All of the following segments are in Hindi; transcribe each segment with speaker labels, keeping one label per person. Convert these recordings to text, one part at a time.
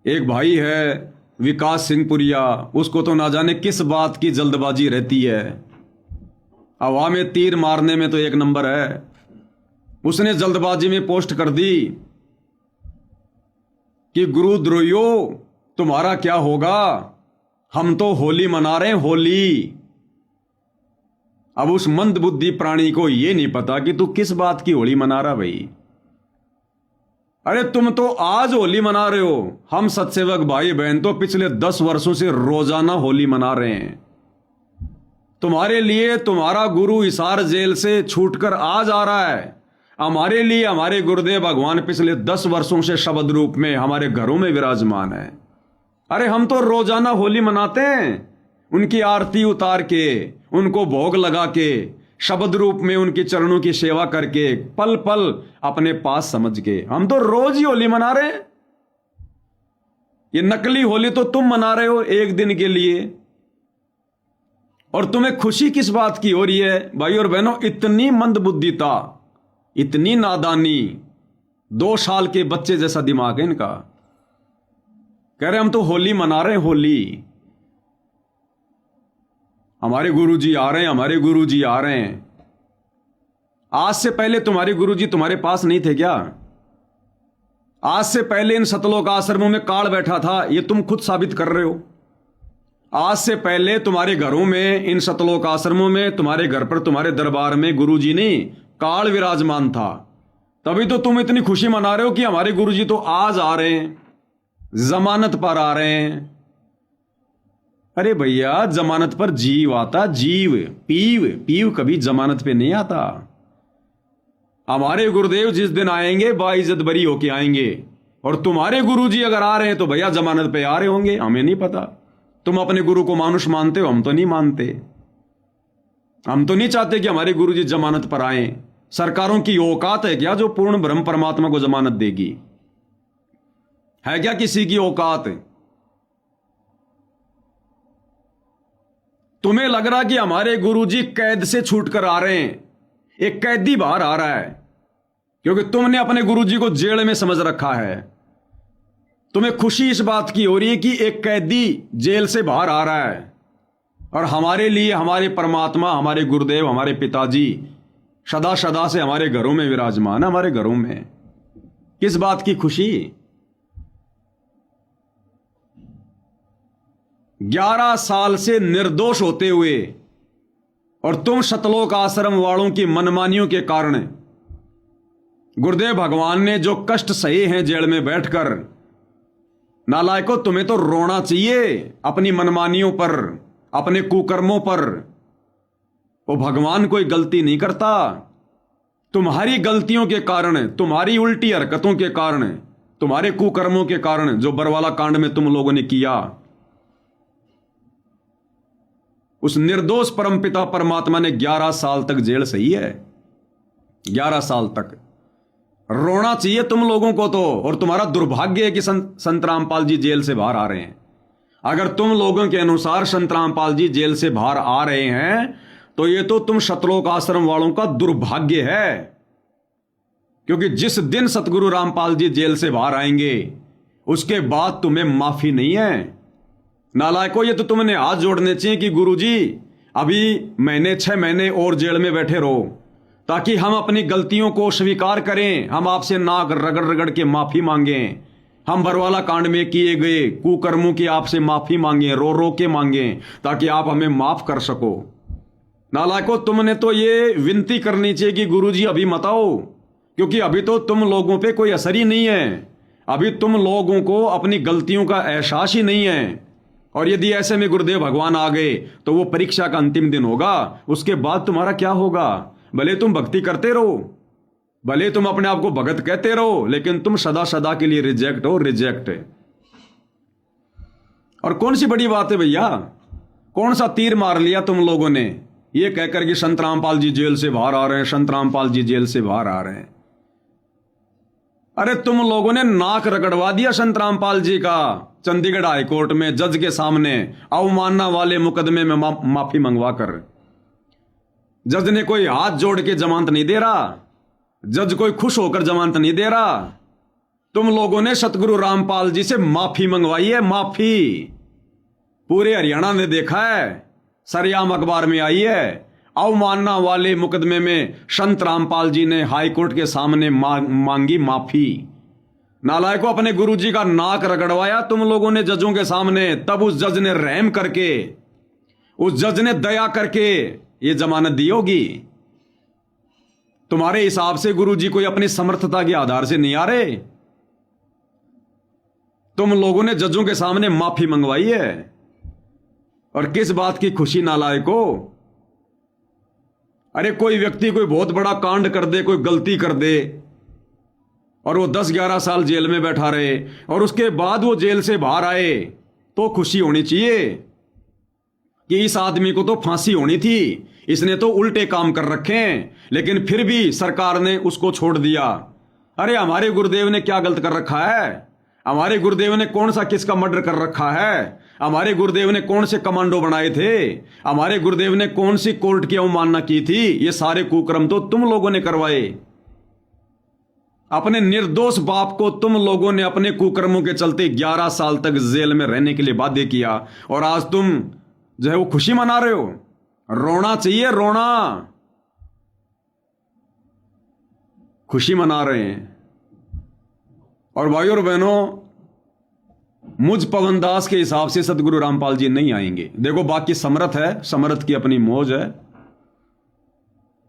Speaker 1: एक भाई है विकास सिंह पुरिया, उसको तो ना जाने किस बात की जल्दबाजी रहती है। हवा में तीर मारने में तो एक नंबर है। उसने जल्दबाजी में पोस्ट कर दी कि गुरुद्रोहियों तुम्हारा क्या होगा, हम तो होली मना रहे हैं, होली। अब उस मंदबुद्धि प्राणी को यह नहीं पता कि तू किस बात की होली मना रहा भाई। अरे तुम तो आज होली मना रहे हो, हम सत्सेवक भाई बहन तो पिछले 10 वर्षों से रोजाना होली मना रहे हैं। तुम्हारे लिए तुम्हारा गुरु हिसार जेल से छूटकर आज आ रहा है। हमारे लिए हमारे गुरुदेव भगवान पिछले 10 वर्षों से शब्द रूप में हमारे घरों में विराजमान है। अरे हम तो रोजाना होली मनाते हैं, उनकी आरती उतार के, उनको भोग लगा के, शब्द रूप में उनके चरणों की सेवा करके, पल पल अपने पास समझ के हम तो रोज ही होली मना रहे हैं। ये नकली होली तो तुम मना रहे हो एक दिन के लिए, और तुम्हें खुशी किस बात की हो रही है भाई और बहनों? इतनी मंदबुद्धिता, इतनी नादानी, 2 साल के बच्चे जैसा दिमाग है इनका। कह रहे हम तो होली मना रहे हैं, होली। हमारे गुरुजी आ रहे हैं, हमारे गुरुजी आ रहे हैं। आज से पहले तुम्हारे गुरुजी तुम्हारे पास नहीं थे क्या? आज से पहले इन सतलोक आश्रमों में काल बैठा था, ये तुम खुद साबित कर रहे हो। आज से पहले तुम्हारे घरों में, इन सतलोक आश्रमों में, तुम्हारे घर पर, तुम्हारे दरबार में गुरुजी नहीं, काल विराजमान था। तभी तो तुम इतनी खुशी मना रहे हो कि हमारे गुरुजी तो आज आ रहे हैं, जमानत पर आ रहे हैं। अरे भैया, जमानत पर जीव आता, जीव। पीव पीव कभी जमानत पे नहीं आता। हमारे गुरुदेव जिस दिन आएंगे बाइज्जत बरी होके आएंगे, और तुम्हारे गुरुजी अगर आ रहे हैं तो भैया जमानत पे आ रहे होंगे। हमें नहीं पता, तुम अपने गुरु को मानुष मानते हो, हम तो नहीं मानते। हम तो नहीं चाहते कि हमारे गुरुजी जमानत पर आए। सरकारों की औकात है क्या जो पूर्ण ब्रह्म परमात्मा को जमानत देगी? है क्या किसी की औकात? तुम्हें लग रहा कि हमारे गुरुजी कैद से छूटकर आ रहे हैं? एक कैदी बाहर आ रहा है, क्योंकि तुमने अपने गुरुजी को जेल में समझ रखा है। तुम्हें खुशी इस बात की हो रही है कि एक कैदी जेल से बाहर आ रहा है, और हमारे लिए हमारे परमात्मा, हमारे गुरुदेव, हमारे पिताजी सदा सदा से हमारे घरों में विराजमान है। हमारे घरों में किस बात की खुशी? 11 साल से निर्दोष होते हुए, और तुम सतलोक आश्रम वालों की मनमानियों के कारण गुरुदेव भगवान ने जो कष्ट सहे हैं जेल में बैठकर, नालायकों तुम्हें तो रोना चाहिए अपनी मनमानियों पर, अपने कुकर्मों पर। वो भगवान कोई गलती नहीं करता। तुम्हारी गलतियों के कारण, तुम्हारी उल्टी हरकतों के कारण, तुम्हारे कुकर्मों के कारण, जो बरवाला कांड में तुम लोगों ने किया, उस निर्दोष परमपिता परमात्मा ने 11 साल तक जेल सही है। 11 साल तक रोना चाहिए तुम लोगों को तो। और तुम्हारा दुर्भाग्य है कि संत रामपाल जी जेल से बाहर आ रहे हैं। अगर तुम लोगों के अनुसार संत रामपाल जी जेल से बाहर आ रहे हैं तो ये तो तुम सतलोक आश्रम वालों का दुर्भाग्य है, क्योंकि जिस दिन सतगुरु रामपाल जी जेल से बाहर आएंगे उसके बाद तुम्हें माफी नहीं है। नालायकों, ये तो तुमने हाथ जोड़ने चाहिए कि गुरुजी अभी 6 महीने और जेल में बैठे रहो, ताकि हम अपनी गलतियों को स्वीकार करें, हम आपसे नाक रगड़ रगड़ के माफी मांगें, हम बरवाला कांड में किए गए कुकर्मों की आपसे माफी मांगें, रो रो के मांगें, ताकि आप हमें माफ कर सको। नालायकों, तुमने तो ये विनती करनी चाहिए कि गुरुजी अभी मत आओ, क्योंकि अभी तो तुम लोगों पे कोई असर ही नहीं है। अभी तुम लोगों को अपनी गलतियों का एहसास ही नहीं है। और यदि ऐसे में गुरुदेव भगवान आ गए तो वो परीक्षा का अंतिम दिन होगा। उसके बाद तुम्हारा क्या होगा? भले तुम भक्ति करते रहो, भले तुम अपने आप को भगत कहते रहो, लेकिन तुम सदा सदा के लिए रिजेक्ट हो, रिजेक्ट। और कौन सी बड़ी बात है भैया? कौन सा तीर मार लिया तुम लोगों ने ये कहकर कि संत रामपाल जी जेल से बाहर आ रहे हैं, संत रामपाल जी जेल से बाहर आ रहे हैं? अरे तुम लोगों ने नाक रगड़वा दिया संत रामपाल जी का चंडीगढ़ हाईकोर्ट में जज के सामने, अवमानना वाले मुकदमे में माफी मंगवा कर। जज ने कोई हाथ जोड़ के जमानत नहीं दे रहा, जज कोई खुश होकर जमानत नहीं दे रहा। तुम लोगों ने सतगुरु रामपाल जी से माफी मंगवाई है, माफी। पूरे हरियाणा ने देखा है, सरेआम अखबार में आई है। अवमानना वाले मुकदमे में संत रामपाल जी ने हाई कोर्ट के सामने मांगी माफी। नालायक को अपने गुरुजी का नाक रगड़वाया तुम लोगों ने जजों के सामने। तब उस जज ने रहम करके, उस जज ने दया करके ये जमानत दी होगी। तुम्हारे हिसाब से गुरुजी कोई अपनी समर्थता के आधार से नहीं आ रहे। तुम लोगों ने जजों के सामने माफी मंगवाई है। और किस बात की खुशी नालायक को? अरे कोई व्यक्ति कोई बहुत बड़ा कांड कर दे, कोई गलती कर दे और वो 10-11 साल जेल में बैठा रहे और उसके बाद वो जेल से बाहर आए तो खुशी होनी चाहिए कि इस आदमी को तो फांसी होनी थी, इसने तो उल्टे काम कर रखे हैं, लेकिन फिर भी सरकार ने उसको छोड़ दिया। अरे हमारे गुरुदेव ने क्या गलत कर रखा है? हमारे गुरुदेव ने कौन सा किसका मर्डर कर रखा है? हमारे गुरुदेव ने कौन से कमांडो बनाए थे? हमारे गुरुदेव ने कौन सी कोर्ट की अवमानना की थी? ये सारे कुकर्म तो तुम लोगों ने करवाए। अपने निर्दोष बाप को तुम लोगों ने अपने कुकर्मों के चलते 11 साल तक जेल में रहने के लिए बाध्य किया और आज तुम जो है वो खुशी मना रहे हो। रोना चाहिए, रोना। खुशी मना रहे हैं। और भाइयों और बहनों, मुझ पवन दास के हिसाब से सतगुरु रामपाल जी नहीं आएंगे। देखो बाकी समर्थ है, समर्थ की अपनी मौज है।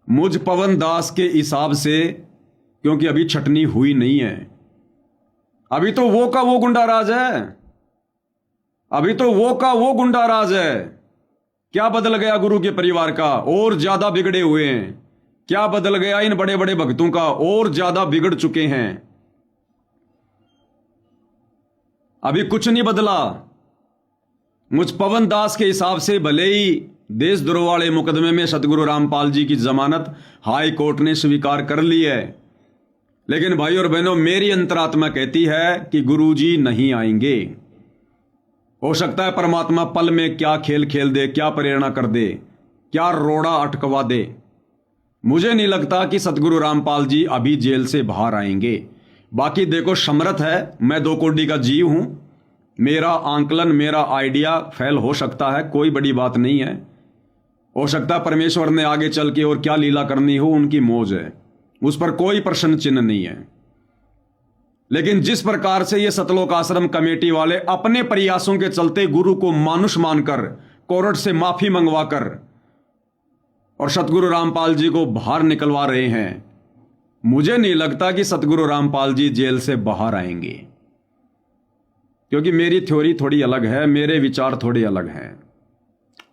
Speaker 1: मुझ पवन दास के हिसाब से, क्योंकि अभी छटनी हुई नहीं है, अभी तो वो का वो गुंडा राज है, अभी तो वो का वो गुंडा राज है। क्या बदल गया गुरु के परिवार का? और ज्यादा बिगड़े हुए हैं। क्या बदल गया इन बड़े बड़े भक्तों का? और ज्यादा बिगड़ चुके हैं। अभी कुछ नहीं बदला। मुझ पवन दास के हिसाब से भले ही देशद्रोह वाले मुकदमे में सतगुरु रामपाल जी की जमानत हाई कोर्ट ने स्वीकार कर ली है, लेकिन भाई और बहनों, मेरी अंतरात्मा कहती है कि गुरुजी नहीं आएंगे। हो सकता है परमात्मा पल में क्या खेल खेल दे, क्या प्रेरणा कर दे, क्या रोड़ा अटकवा दे। मुझे नहीं लगता कि सतगुरु रामपाल जी अभी जेल से बाहर आएंगे। बाकी देखो, समर्थ है, मैं 2 कोड़ी का जीव हूं। मेरा आंकलन, मेरा आइडिया फेल हो सकता है, कोई बड़ी बात नहीं है। हो सकता है परमेश्वर ने आगे चल के और क्या लीला करनी हो, उनकी मौज है, उस पर कोई प्रश्न चिन्ह नहीं है। लेकिन जिस प्रकार से ये सतलोक आश्रम कमेटी वाले अपने प्रयासों के चलते गुरु को मानुष मानकर कोर्ट से माफी मंगवाकर और सतगुरु रामपाल जी को बाहर निकलवा रहे हैं, मुझे नहीं लगता कि सतगुरु रामपाल जी जेल से बाहर आएंगे। क्योंकि मेरी थ्योरी थोड़ी अलग है, मेरे विचार थोड़े अलग हैं।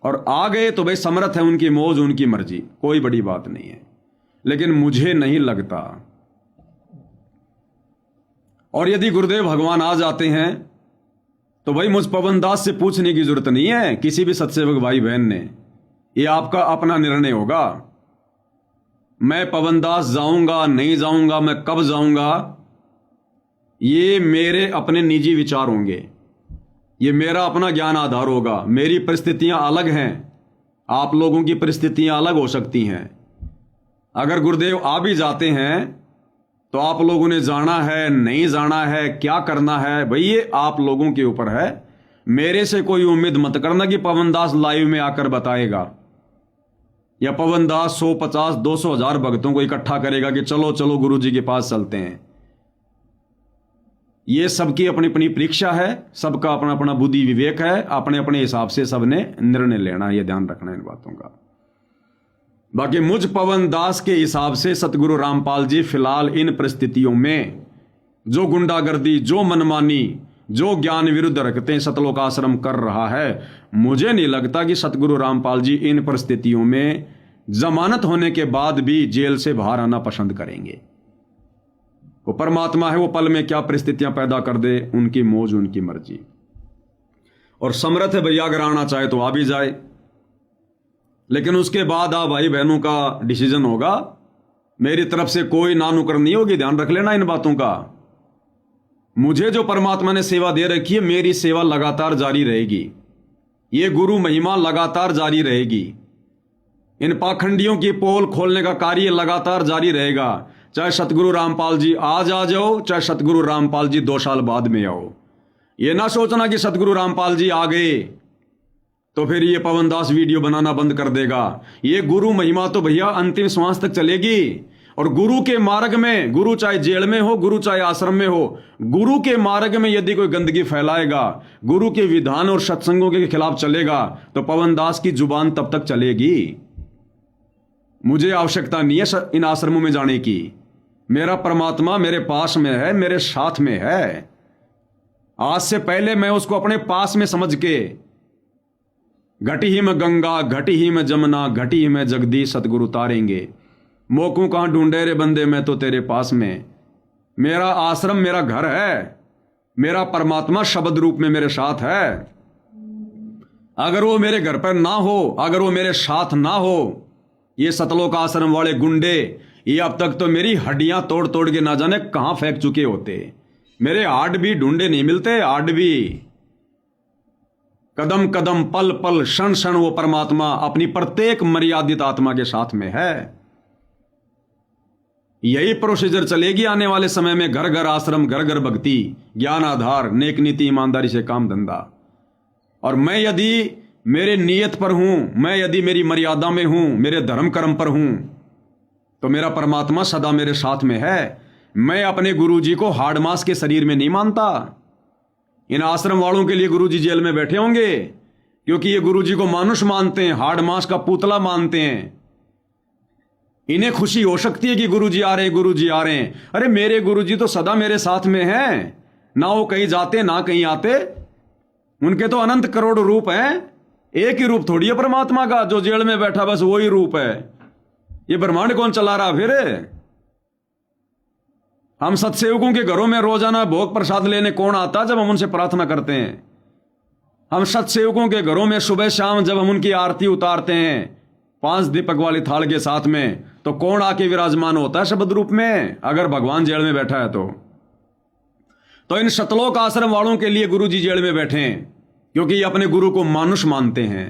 Speaker 1: और आ गए तो भाई समर्थ है, उनकी मौज, उनकी मर्जी, कोई बड़ी बात नहीं है। लेकिन मुझे नहीं लगता। और यदि गुरुदेव भगवान आ जाते हैं तो भाई मुझ पवन दास से पूछने की जरूरत नहीं है, किसी भी सत्सेवक भाई बहन ने। ये आपका अपना निर्णय होगा। मैं पवन दास जाऊंगा नहीं जाऊंगा, मैं कब जाऊंगा, ये मेरे अपने निजी विचार होंगे, ये मेरा अपना ज्ञान आधार होगा। मेरी परिस्थितियां अलग हैं, आप लोगों की परिस्थितियां अलग हो सकती हैं। अगर गुरुदेव आ भी जाते हैं तो आप लोगों ने जाना है नहीं जाना है, क्या करना है, भाई ये आप लोगों के ऊपर है। मेरे से कोई उम्मीद मत करना कि पवन दास लाइव में आकर बताएगा या पवन दास 100, 50, 200 हजार भक्तों को इकट्ठा करेगा कि चलो चलो गुरु जी के पास चलते हैं। ये सबकी अपनी अपनी परीक्षा है, सबका अपना अपना बुद्धि विवेक है, अपने अपने हिसाब से सबने निर्णय लेना, ये ध्यान रखना इन बातों का। बाकी मुझ पवन दास के हिसाब से सतगुरु रामपाल जी फिलहाल इन परिस्थितियों में जो गुंडागर्दी, जो मनमानी, जो ज्ञान विरुद्ध रखते सतलोक आश्रम कर रहा है, मुझे नहीं लगता कि सतगुरु रामपाल जी इन परिस्थितियों में जमानत होने के बाद भी जेल से बाहर आना पसंद करेंगे। वो परमात्मा है, वो पल में क्या परिस्थितियां पैदा कर दे, उनकी मौज, उनकी मर्जी। और समर्थ है भैया, अगर आना चाहे तो आ भी जाए, लेकिन उसके बाद आप भाई बहनों का डिसीजन होगा। मेरी तरफ से कोई नानुकर नहीं होगी, ध्यान रख लेना इन बातों का। मुझे जो परमात्मा ने सेवा दे रखी है, मेरी सेवा लगातार जारी रहेगी, ये गुरु महिमा लगातार जारी रहेगी, इन पाखंडियों की पोल खोलने का कार्य लगातार जारी रहेगा। चाहे सतगुरु रामपाल जी आज आ जाओ, चाहे सतगुरु रामपाल जी 2 साल बाद में आओ। ये ना सोचना कि सतगुरु रामपाल जी आ गए तो फिर ये पवन दास वीडियो बनाना बंद कर देगा। ये गुरु महिमा तो भैया अंतिम श्वास तक चलेगी। और गुरु के मार्ग में, गुरु चाहे जेल में हो, गुरु चाहे आश्रम में हो, गुरु के मार्ग में यदि कोई गंदगी फैलाएगा, गुरु के विधान और सत्संगों के खिलाफ चलेगा, तो पवन दास की जुबान तब तक चलेगी। मुझे आवश्यकता नहीं है इन आश्रमों में जाने की। मेरा परमात्मा मेरे पास में है, मेरे साथ में है। आज से पहले मैं उसको अपने पास में समझ के, घटी ही में गंगा, घटी ही में जमुना, घटी ही में जगदीश सतगुरु तारेंगे। मोकू कहां ढूंढे रे बंदे, मैं तो तेरे पास में। मेरा आश्रम मेरा घर है, मेरा परमात्मा शब्द रूप में मेरे साथ है। अगर वो मेरे घर पर ना हो, अगर वो मेरे साथ ना हो, ये सतलोक आश्रम वाले गुंडे ये अब तक तो मेरी हड्डियां तोड़ तोड़ के ना जाने कहां फेंक चुके होते। मेरे हाड भी ढूंढे नहीं मिलते, हाड भी। कदम कदम पल पल क्षण क्षण वो परमात्मा अपनी प्रत्येक मर्यादित आत्मा के साथ में है। यही प्रोसीजर चलेगी आने वाले समय में। घर घर आश्रम, घर घर भक्ति, ज्ञान आधार, नेक नीति, ईमानदारी से काम धंधा। और मैं यदि मेरे नियत पर हूं, मैं यदि मेरी मर्यादा में हूं, मेरे धर्म कर्म पर हूं, तो मेरा परमात्मा सदा मेरे साथ में है। मैं अपने गुरुजी को हाड़ मास के शरीर में नहीं मानता। इन आश्रम वालों के लिए गुरुजी जेल में बैठे होंगे क्योंकि ये गुरुजी को मानुष मानते हैं, हाड़ मास का पुतला मानते हैं। इन्हें खुशी हो सकती है कि गुरुजी आ रहे हैं, गुरुजी आ रहे हैं। अरे मेरे गुरुजी तो सदा मेरे साथ में हैं, ना वो कहीं जाते ना कहीं आते। उनके तो अनंत करोड़ रूप हैं, एक ही रूप थोड़ी है परमात्मा का। जो जेल में बैठा बस वही रूप है। ये ब्रह्मांड कौन चला रहा फिर? हम सत्सेवकों के घरों में रोजाना भोग प्रसाद लेने कौन आता जब हम उनसे प्रार्थना करते हैं? हम सत्सेवकों के घरों में सुबह शाम जब हम उनकी आरती उतारते हैं 5 दीपक वाली थाल के साथ में, तो कौन आके विराजमान होता है शब्द रूप में? अगर भगवान जेल में बैठा है तो इन सतलोक आश्रम वालों के लिए गुरुजी जेल में बैठे हैं क्योंकि ये अपने गुरु को मानुष मानते हैं।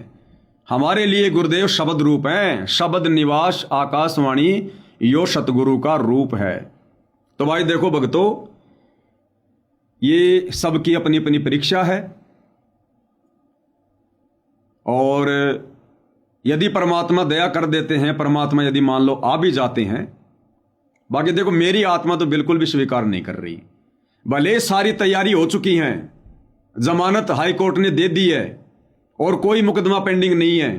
Speaker 1: हमारे लिए गुरुदेव शब्द रूप हैं। शब्द निवास आकाशवाणी यो सतगुरु का रूप है। तो भाई देखो भक्तों, ये सबकी अपनी अपनी परीक्षा है। और यदि परमात्मा दया कर देते हैं, परमात्मा यदि मान लो आ भी जाते हैं, बाकी देखो मेरी आत्मा तो बिल्कुल भी स्वीकार नहीं कर रही। भले सारी तैयारी हो चुकी है, जमानत हाई कोर्ट ने दे दी है और कोई मुकदमा पेंडिंग नहीं है।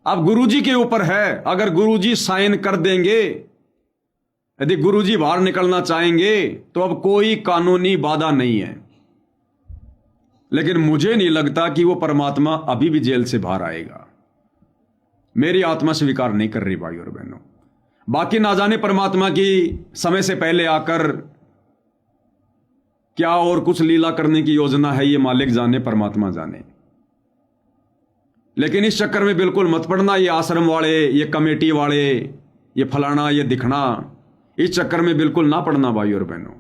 Speaker 1: अब गुरुजी के ऊपर है, अगर गुरुजी साइन कर देंगे, यदि गुरुजी बाहर निकलना चाहेंगे तो अब कोई कानूनी बाधा नहीं है। लेकिन मुझे नहीं लगता कि वो परमात्मा अभी भी जेल से बाहर आएगा। मेरी आत्मा स्वीकार नहीं कर रही भाई और बहनों। बाकी ना जाने परमात्मा की समय से पहले आकर क्या और कुछ लीला करने की योजना है, ये मालिक जाने, परमात्मा जाने। लेकिन इस चक्कर में बिल्कुल मत पड़ना, ये आश्रम वाले, ये कमेटी वाले, ये फलाना, ये दिखना, इस चक्कर में बिल्कुल ना पड़ना भाई और बहनों।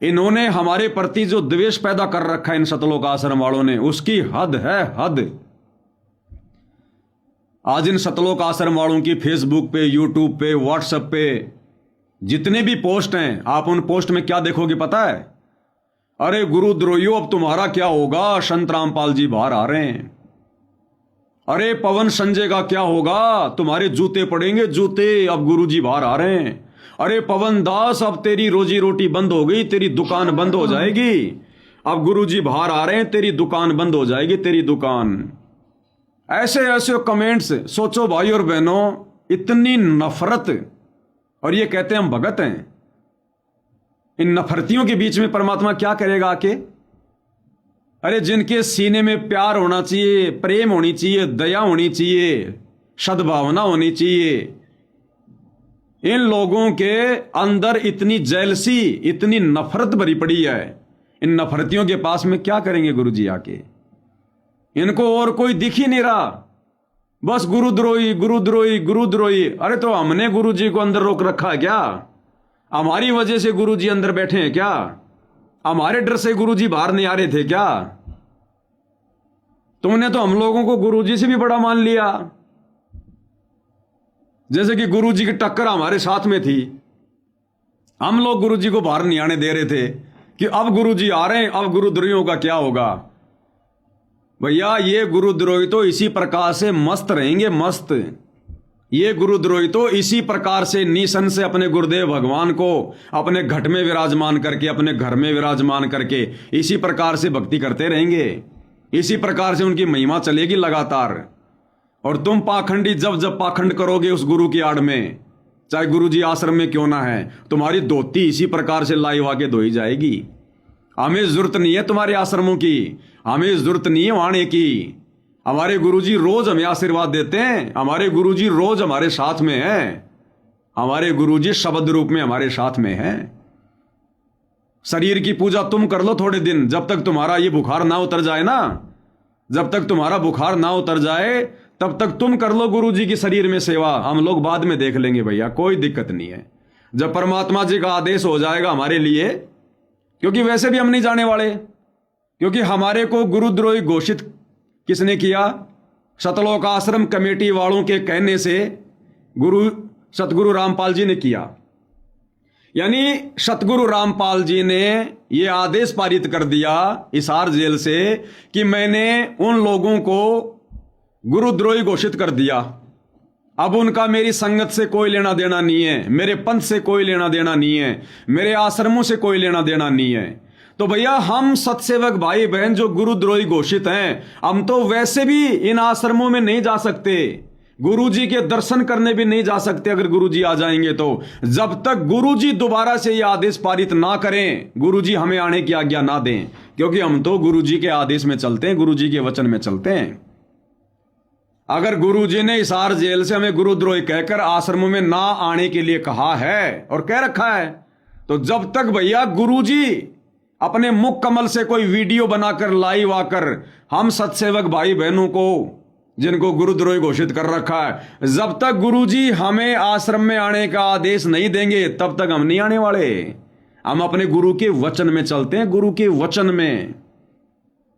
Speaker 1: इन्होंने हमारे प्रति जो द्वेष पैदा कर रखा है इन सतलोक आश्रम वालों ने, उसकी हद है, हद। आज इन सतलोक आश्रम वालों की फेसबुक पे, यूट्यूब पे, व्हाट्सएप पे जितने भी पोस्ट हैं, आप उन पोस्ट में क्या देखोगे पता है? अरे गुरुद्रोहियों अब तुम्हारा क्या होगा, संत रामपाल जी बाहर आ रहे हैं। अरे पवन संजय का क्या होगा, तुम्हारे जूते पड़ेंगे जूते, अब गुरुजी बाहर आ रहे हैं। अरे पवन दास अब तेरी रोजी रोटी बंद हो गई, तेरी दुकान बंद हो जाएगी, अब गुरुजी बाहर आ रहे हैं, तेरी दुकान बंद हो जाएगी, तेरी दुकान। ऐसे ऐसे कमेंट्स, सोचो भाई और बहनों, इतनी नफरत, और ये कहते हैं हम भगत हैं। इन नफरतियों के बीच में परमात्मा क्या करेगा आके? अरे जिनके सीने में प्यार होना चाहिए, प्रेम होनी चाहिए, दया होनी चाहिए, सद्भावना होनी चाहिए, इन लोगों के अंदर इतनी जेलसी, इतनी नफरत भरी पड़ी है। इन नफरतियों के पास में क्या करेंगे गुरुजी आके? इनको और कोई दिख ही नहीं रहा, बस गुरुद्रोही गुरुद्रोही गुरुद्रोही। अरे तो हमने गुरुजी को अंदर रोक रखा है क्या? हमारी वजह से गुरुजी अंदर बैठे हैं क्या? हमारे डर से गुरुजी बाहर नहीं आ रहे थे क्या? तुमने तो हम लोगों को गुरुजी से भी बड़ा मान लिया। जैसे कि गुरु जी की टक्कर हमारे साथ में थी, हम लोग गुरु जी को बाहर नहीं आने दे रहे थे कि अब गुरु जी आ रहे हैं, अब गुरुद्रोहियों का क्या होगा। भैया ये गुरुद्रोही तो इसी प्रकार से मस्त रहेंगे, मस्त। ये गुरुद्रोही तो इसी प्रकार से निशन से अपने गुरुदेव भगवान को अपने घट में विराजमान करके, अपने घर में विराजमान करके इसी प्रकार से भक्ति करते रहेंगे, इसी प्रकार से उनकी महिमा चलेगी लगातार। और तुम पाखंडी जब जब पाखंड करोगे उस गुरु की आड़ में, चाहे गुरु जी आश्रम में क्यों ना है, तुम्हारी धोती इसी प्रकार से लाई वाके धोई जाएगी। हमें जरूरत नहीं है तुम्हारे आश्रमों की, हमें जरूरत नहीं है आने की। हमारे गुरुजी रोज हमें आशीर्वाद देते हैं, हमारे गुरुजी रोज हमारे साथ में हैं, हमारे गुरुजी शब्द रूप में हमारे साथ में हैं। शरीर की पूजा तुम कर लो थोड़े दिन, जब तक तुम्हारा ये बुखार ना उतर जाए ना, जब तक तुम्हारा बुखार ना उतर जाए तब तक तुम कर लो गुरुजी की शरीर में सेवा, हम लोग बाद में देख लेंगे भैया, कोई दिक्कत नहीं है। जब परमात्मा जी का आदेश हो जाएगा हमारे लिए, क्योंकि वैसे भी हम नहीं जाने वाले, क्योंकि हमारे को गुरुद्रोही घोषित किसने किया? सतलोक आश्रम कमेटी वालों के कहने से सतगुरु रामपाल जी ने किया। यानी सतगुरु रामपाल जी ने यह आदेश पारित कर दिया हिसार जेल से कि मैंने उन लोगों को गुरुद्रोही घोषित कर दिया। अब उनका मेरी संगत से कोई लेना देना नहीं है, मेरे पंथ से कोई लेना देना नहीं है, मेरे आश्रमों से कोई लेना देना नहीं है। तो भैया हम सत्सेवक भाई बहन जो गुरुद्रोही घोषित हैं, हम तो वैसे भी इन आश्रमों में नहीं जा सकते, गुरुजी के दर्शन करने भी नहीं जा सकते अगर गुरुजी आ जाएंगे तो। जब तक गुरुजी दोबारा से यह आदेश पारित ना करें, गुरुजी हमें आने की आज्ञा ना दें, क्योंकि हम तो गुरुजी के आदेश में चलते हैं, गुरुजी के वचन में चलते हैं। अगर गुरुजी ने हिसार जेल से हमें गुरुद्रोही कहकर आश्रमों में ना आने के लिए कहा है और कह रखा है, तो जब तक भैया गुरुजी अपने मुख कमल से कोई वीडियो बनाकर लाइव आकर हम सत्सेवक भाई बहनों को जिनको गुरुद्रोही घोषित कर रखा है, जब तक गुरुजी हमें आश्रम में आने का आदेश नहीं देंगे तब तक हम नहीं आने वाले। हम अपने गुरु के वचन में चलते हैं, गुरु के वचन में।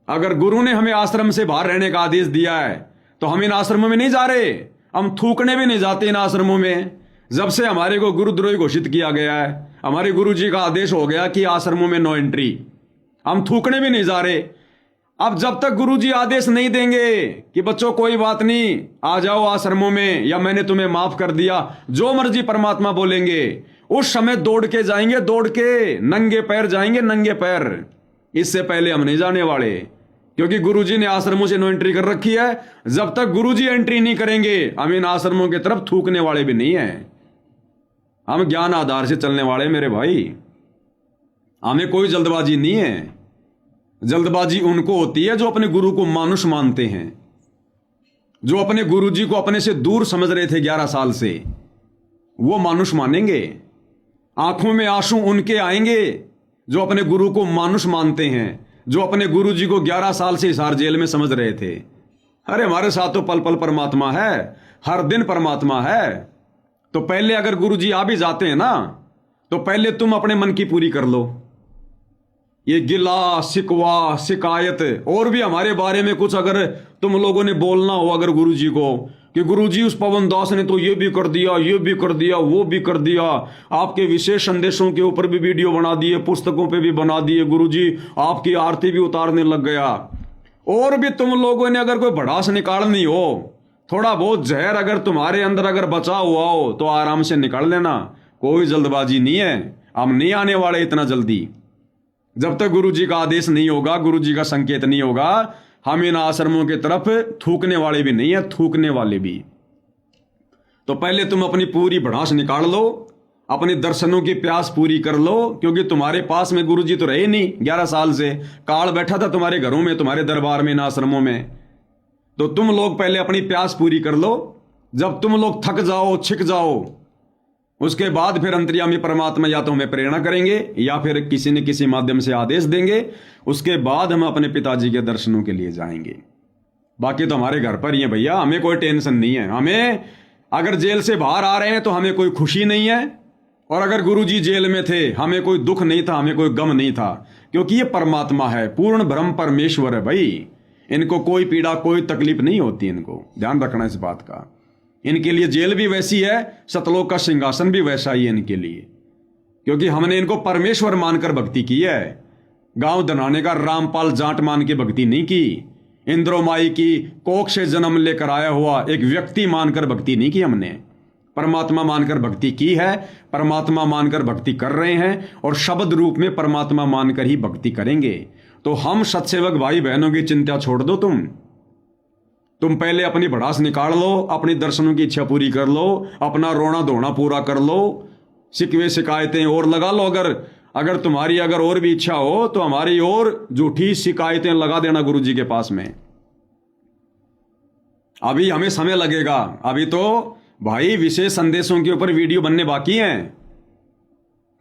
Speaker 1: अगर गुरु ने हमें आश्रम से बाहर रहने का आदेश दिया है तो हम इन आश्रमों में नहीं जा रहे, हम थूकने भी नहीं जाते इन आश्रमों में। जब से हमारे को गुरुद्रोही घोषित किया गया है, हमारे गुरुजी का आदेश हो गया कि आश्रमों में नो एंट्री, हम थूकने भी नहीं जा रहे। अब जब तक गुरुजी आदेश नहीं देंगे कि बच्चों कोई बात नहीं, आ जाओ आश्रमों में, या मैंने तुम्हें माफ कर दिया, जो मर्जी परमात्मा बोलेंगे, उस समय दौड़ के जाएंगे, दौड़ के नंगे पैर जाएंगे, नंगे पैर। इससे पहले हम नहीं जाने वाले, क्योंकि गुरुजी ने आश्रमों से नो एंट्री कर रखी है। जब तक गुरुजी एंट्री नहीं करेंगे हम इन आश्रमों की तरफ थूकने वाले भी नहीं है। हम ज्ञान आधार से चलने वाले मेरे भाई, हमें कोई जल्दबाजी नहीं है। जल्दबाजी उनको होती है जो अपने गुरु को मानुष मानते हैं, जो अपने गुरुजी को अपने से दूर समझ रहे थे 11 साल से, वो मानुष मानेंगे। आंखों में आंसू उनके आएंगे जो अपने गुरु को मानुष मानते हैं, जो अपने गुरुजी को 11 साल से हिसार जेल में समझ रहे थे। अरे हमारे साथ तो पल पल परमात्मा है, हर दिन परमात्मा है। तो पहले अगर गुरुजी आ भी जाते हैं ना, तो पहले तुम अपने मन की पूरी कर लो। ये गिला शिकवा शिकायत और भी हमारे बारे में कुछ अगर तुम लोगों ने बोलना हो अगर गुरुजी को, कि गुरुजी उस पवन दास ने तो ये भी कर दिया, ये भी कर दिया, वो भी कर दिया, आपके विशेष संदेशों के ऊपर भी वीडियो बना दिए, पुस्तकों पे भी बना दिए, गुरुजी आपकी आरती भी उतारने लग गया। और भी तुम लोगों ने अगर कोई भड़ास निकालनी हो, थोड़ा बहुत जहर अगर तुम्हारे अंदर अगर बचा हुआ हो तो आराम से निकाल लेना, कोई जल्दबाजी नहीं है। हम नहीं आने वाले इतना जल्दी। जब तक गुरुजी का आदेश नहीं होगा, गुरुजी का संकेत नहीं होगा, हम इन आश्रमों की तरफ थूकने वाले भी नहीं है, थूकने वाले भी। तो पहले तुम अपनी पूरी भड़ास निकाल लो, अपने दर्शनों की प्यास पूरी कर लो, क्योंकि तुम्हारे पास में गुरुजी तो रहे नहीं 11 साल से, काल बैठा था तुम्हारे घरों में, तुम्हारे दरबार में, इन आश्रमों में। तो तुम लोग पहले अपनी प्यास पूरी कर लो। जब तुम लोग थक जाओ, छिक जाओ, उसके बाद फिर अंतर्यामी परमात्मा या तो हमें प्रेरणा करेंगे या फिर किसी न किसी माध्यम से आदेश देंगे। उसके बाद हम अपने पिताजी के दर्शनों के लिए जाएंगे। बाकी तो हमारे घर पर ही है भैया, हमें कोई टेंशन नहीं है। हमें अगर जेल से बाहर आ रहे हैं तो हमें कोई खुशी नहीं है, और अगर गुरुजी जेल में थे हमें कोई दुख नहीं था, हमें कोई गम नहीं था, क्योंकि ये परमात्मा है, पूर्ण ब्रह्म परमेश्वर है भाई। इनको कोई पीड़ा कोई तकलीफ नहीं होती, इनको ध्यान रखना इस बात का। इनके लिए जेल भी वैसी है, सतलोक का सिंहासन भी वैसा ही है इनके लिए, क्योंकि हमने इनको परमेश्वर मानकर भक्ति की है। गांव दनाने का रामपाल जाट मान के भक्ति नहीं की। इंद्रोमाई की कोख से जन्म लेकर आया हुआ एक व्यक्ति मानकर भक्ति नहीं की हमने। परमात्मा मानकर भक्ति की है, परमात्मा मानकर भक्ति कर रहे हैं और शब्द रूप में परमात्मा मानकर ही भक्ति करेंगे। तो हम सत्सेवक भाई बहनों की चिंता छोड़ दो। तुम पहले अपनी भड़ास निकाल लो, अपनी दर्शनों की इच्छा पूरी कर लो, अपना रोना धोना पूरा कर लो, शिकवे शिकायतें और लगा लो। अगर तुम्हारी और भी इच्छा हो तो हमारी और झूठी शिकायतें लगा देना गुरु जी के पास में। अभी हमें समय लगेगा, अभी तो भाई विशेष संदेशों के ऊपर वीडियो बनने बाकी हैं।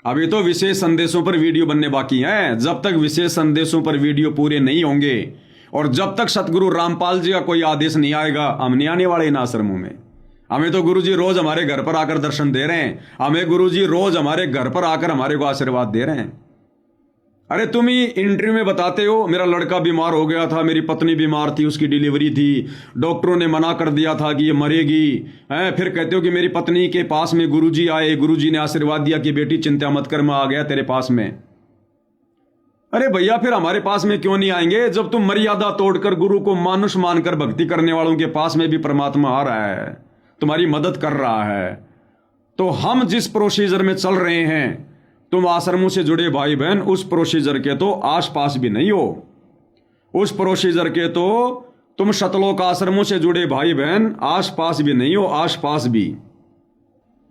Speaker 1: अभी तो विशेष संदेशों पर वीडियो बनने बाकी हैं। जब तक विशेष संदेशों पर वीडियो पूरे नहीं होंगे और जब तक सतगुरु रामपाल जी का कोई आदेश नहीं आएगा, हम नहीं आने वाले इन आश्रमों में। हमें तो गुरुजी रोज हमारे घर पर आकर दर्शन दे रहे हैं, हमें गुरुजी रोज हमारे घर पर आकर हमारे को आशीर्वाद दे रहे हैं। अरे तुम ही इंटरव्यू में बताते हो मेरा लड़का बीमार हो गया था, मेरी पत्नी बीमार थी, उसकी डिलीवरी थी, डॉक्टरों ने मना कर दिया था कि ये मरेगी। फिर कहते हो कि मेरी पत्नी के पास में गुरुजी आए, गुरुजी ने आशीर्वाद दिया कि बेटी चिंता मत कर, मैं आ गया तेरे पास में। अरे भैया फिर हमारे पास में क्यों नहीं आएंगे? जब तुम मर्यादा तोड़कर गुरु को मानुष मानकर भक्ति करने वालों के पास में भी परमात्मा आ रहा है, तुम्हारी मदद कर रहा है। तो हम जिस प्रोसीजर में चल रहे हैं, तुम आश्रमों से जुड़े भाई बहन उस प्रोसीजर के तो आसपास भी नहीं हो। उस प्रोसीजर के तो तुम सतलोक आश्रमों से जुड़े भाई बहन आसपास भी नहीं हो, आसपास भी।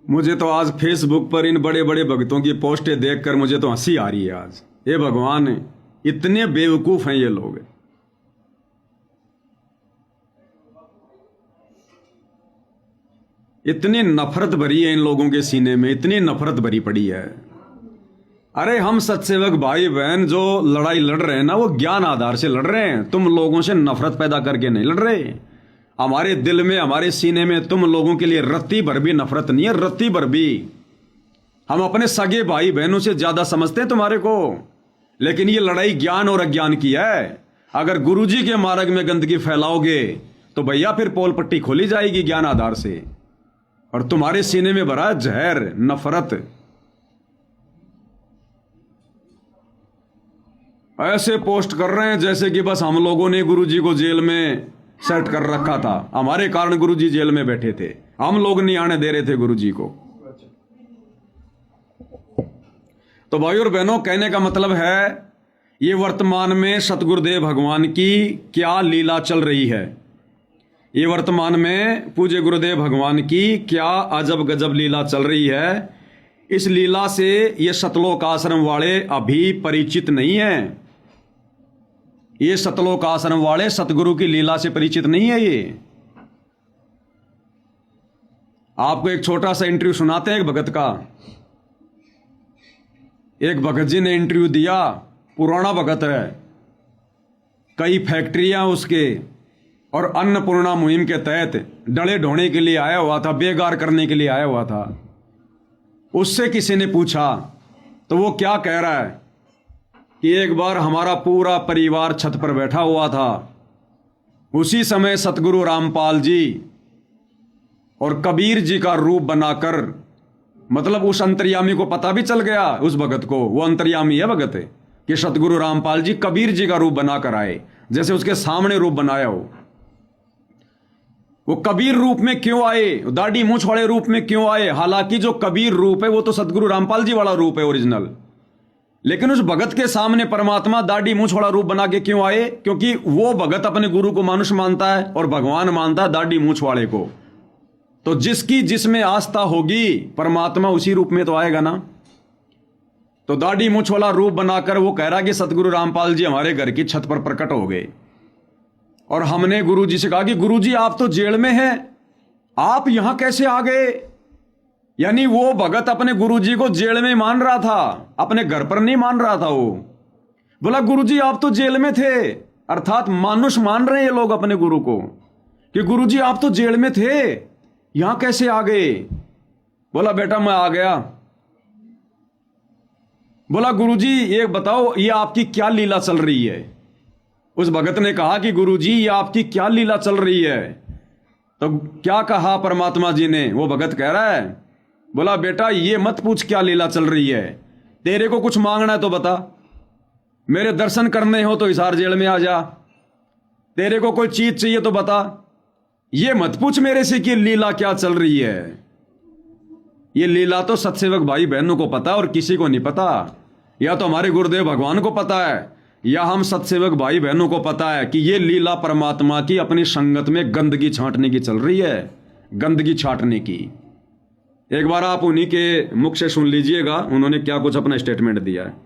Speaker 1: मुझे तो आज फेसबुक पर इन बड़े बड़े भक्तों की पोस्टें देखकर मुझे तो हंसी आ रही है आज। हे भगवान, इतने बेवकूफ हैं ये लोग। इतनी नफरत भरी है इन लोगों के सीने में, इतनी नफरत भरी पड़ी है। अरे हम सत्सेवक भाई बहन जो लड़ाई लड़ रहे हैं ना, वो ज्ञान आधार से लड़ रहे हैं, तुम लोगों से नफरत पैदा करके नहीं लड़ रहे। हमारे दिल में, हमारे सीने में तुम लोगों के लिए रत्ती भर भी नफरत नहीं है, रत्ती भर भी। हम अपने सगे भाई बहनों से ज्यादा समझते हैं तुम्हारे को, लेकिन ये लड़ाई ज्ञान और अज्ञान की है। अगर गुरुजी के मार्ग में गंदगी फैलाओगे तो भैया फिर पोल पट्टी खोली जाएगी ज्ञान आधार से, और तुम्हारे सीने में भरा जहर, नफरत। ऐसे पोस्ट कर रहे हैं जैसे कि बस हम लोगों ने गुरुजी को जेल में सेट कर रखा था, हमारे कारण गुरुजी जेल में बैठे थे, हम लोग नहीं आने दे रहे थे गुरुजी को। तो भाई और बहनों, कहने का मतलब है ये वर्तमान में सतगुरुदेव भगवान की क्या लीला चल रही है। ये वर्तमान में पूज्य गुरुदेव भगवान की क्या अजब गजब लीला चल रही है। इस लीला से ये सतलोक आश्रम वाले अभी परिचित नहीं हैं। ये सतलोक आश्रम वाले सतगुरु की लीला से परिचित नहीं है। ये आपको एक छोटा सा इंटरव्यू सुनाते हैं एक भगत का। एक भगत जी ने इंटरव्यू दिया, पुराना भगत है, कई फैक्ट्रियां उसके, और अन्नपूर्णा मुहिम के तहत डले ढोने के लिए आया हुआ था, बेगार करने के लिए आया हुआ था। उससे किसी ने पूछा तो वो क्या कह रहा है कि एक बार हमारा पूरा परिवार छत पर बैठा हुआ था, उसी समय सतगुरु रामपाल जी और कबीर जी का रूप बनाकर, मतलब उस अंतर्यामी को पता भी चल गया, उस भगत को, वो अंतर्यामी है भगत, कि सतगुरु रामपाल जी कबीर जी का रूप बनाकर आए, जैसे उसके सामने रूप बनाया हो। वो कबीर रूप में क्यों आए, दाढ़ी मूंछ वाले रूप में क्यों आए? हालांकि जो कबीर रूप है वो तो सतगुरु रामपाल जी वाला रूप है ओरिजिनल, लेकिन उस भगत के सामने परमात्मा दाढ़ी मूंछ वाला रूप बना के क्यों आए? क्योंकि वो भगत अपने गुरु को मानुष मानता है और भगवान मानता है दाढ़ी मूंछ वाले को। तो जिसकी जिसमें आस्था होगी परमात्मा उसी रूप में तो आएगा ना। तो दाढ़ी मूंछ वाला रूप बनाकर वो कह रहा कि सतगुरु रामपाल जी हमारे घर की छत पर प्रकट हो गए, और हमने गुरुजी से कहा कि गुरुजी आप तो जेल में हैं, आप यहां कैसे आ गए? यानी वो भगत अपने गुरुजी को जेल में मान रहा था, अपने घर पर नहीं मान रहा था। वो बोला गुरुजी आप तो जेल में थे, अर्थात मानुष मान रहे हैं ये लोग अपने गुरु को कि गुरुजी आप तो जेल में थे, यहां कैसे आ गए? बोला बेटा मैं आ गया। बोला गुरुजी ये बताओ ये आपकी क्या लीला चल रही है? उस भगत ने कहा कि गुरुजी ये आपकी क्या लीला चल रही है? तो क्या कहा परमात्मा जी ने? वो भगत कह रहा है, बोला बेटा ये मत पूछ क्या लीला चल रही है, तेरे को कुछ मांगना है तो बता, मेरे दर्शन करने हो तो हिसार जेल में आ जा, तेरे को कोई चीज चाहिए तो बता, ये मत पूछ मेरे से कि लीला क्या चल रही है। ये लीला तो सत्सेवक भाई बहनों को पता और किसी को नहीं पता। या तो हमारे गुरुदेव भगवान को पता है या हम सत्सेवक भाई बहनों को पता है कि ये लीला परमात्मा की अपनी संगत में गंदगी छांटने की चल रही है, गंदगी छांटने की। एक बार आप उन्हीं के मुख से सुन लीजिएगा, उन्होंने क्या कुछ अपना स्टेटमेंट दिया है।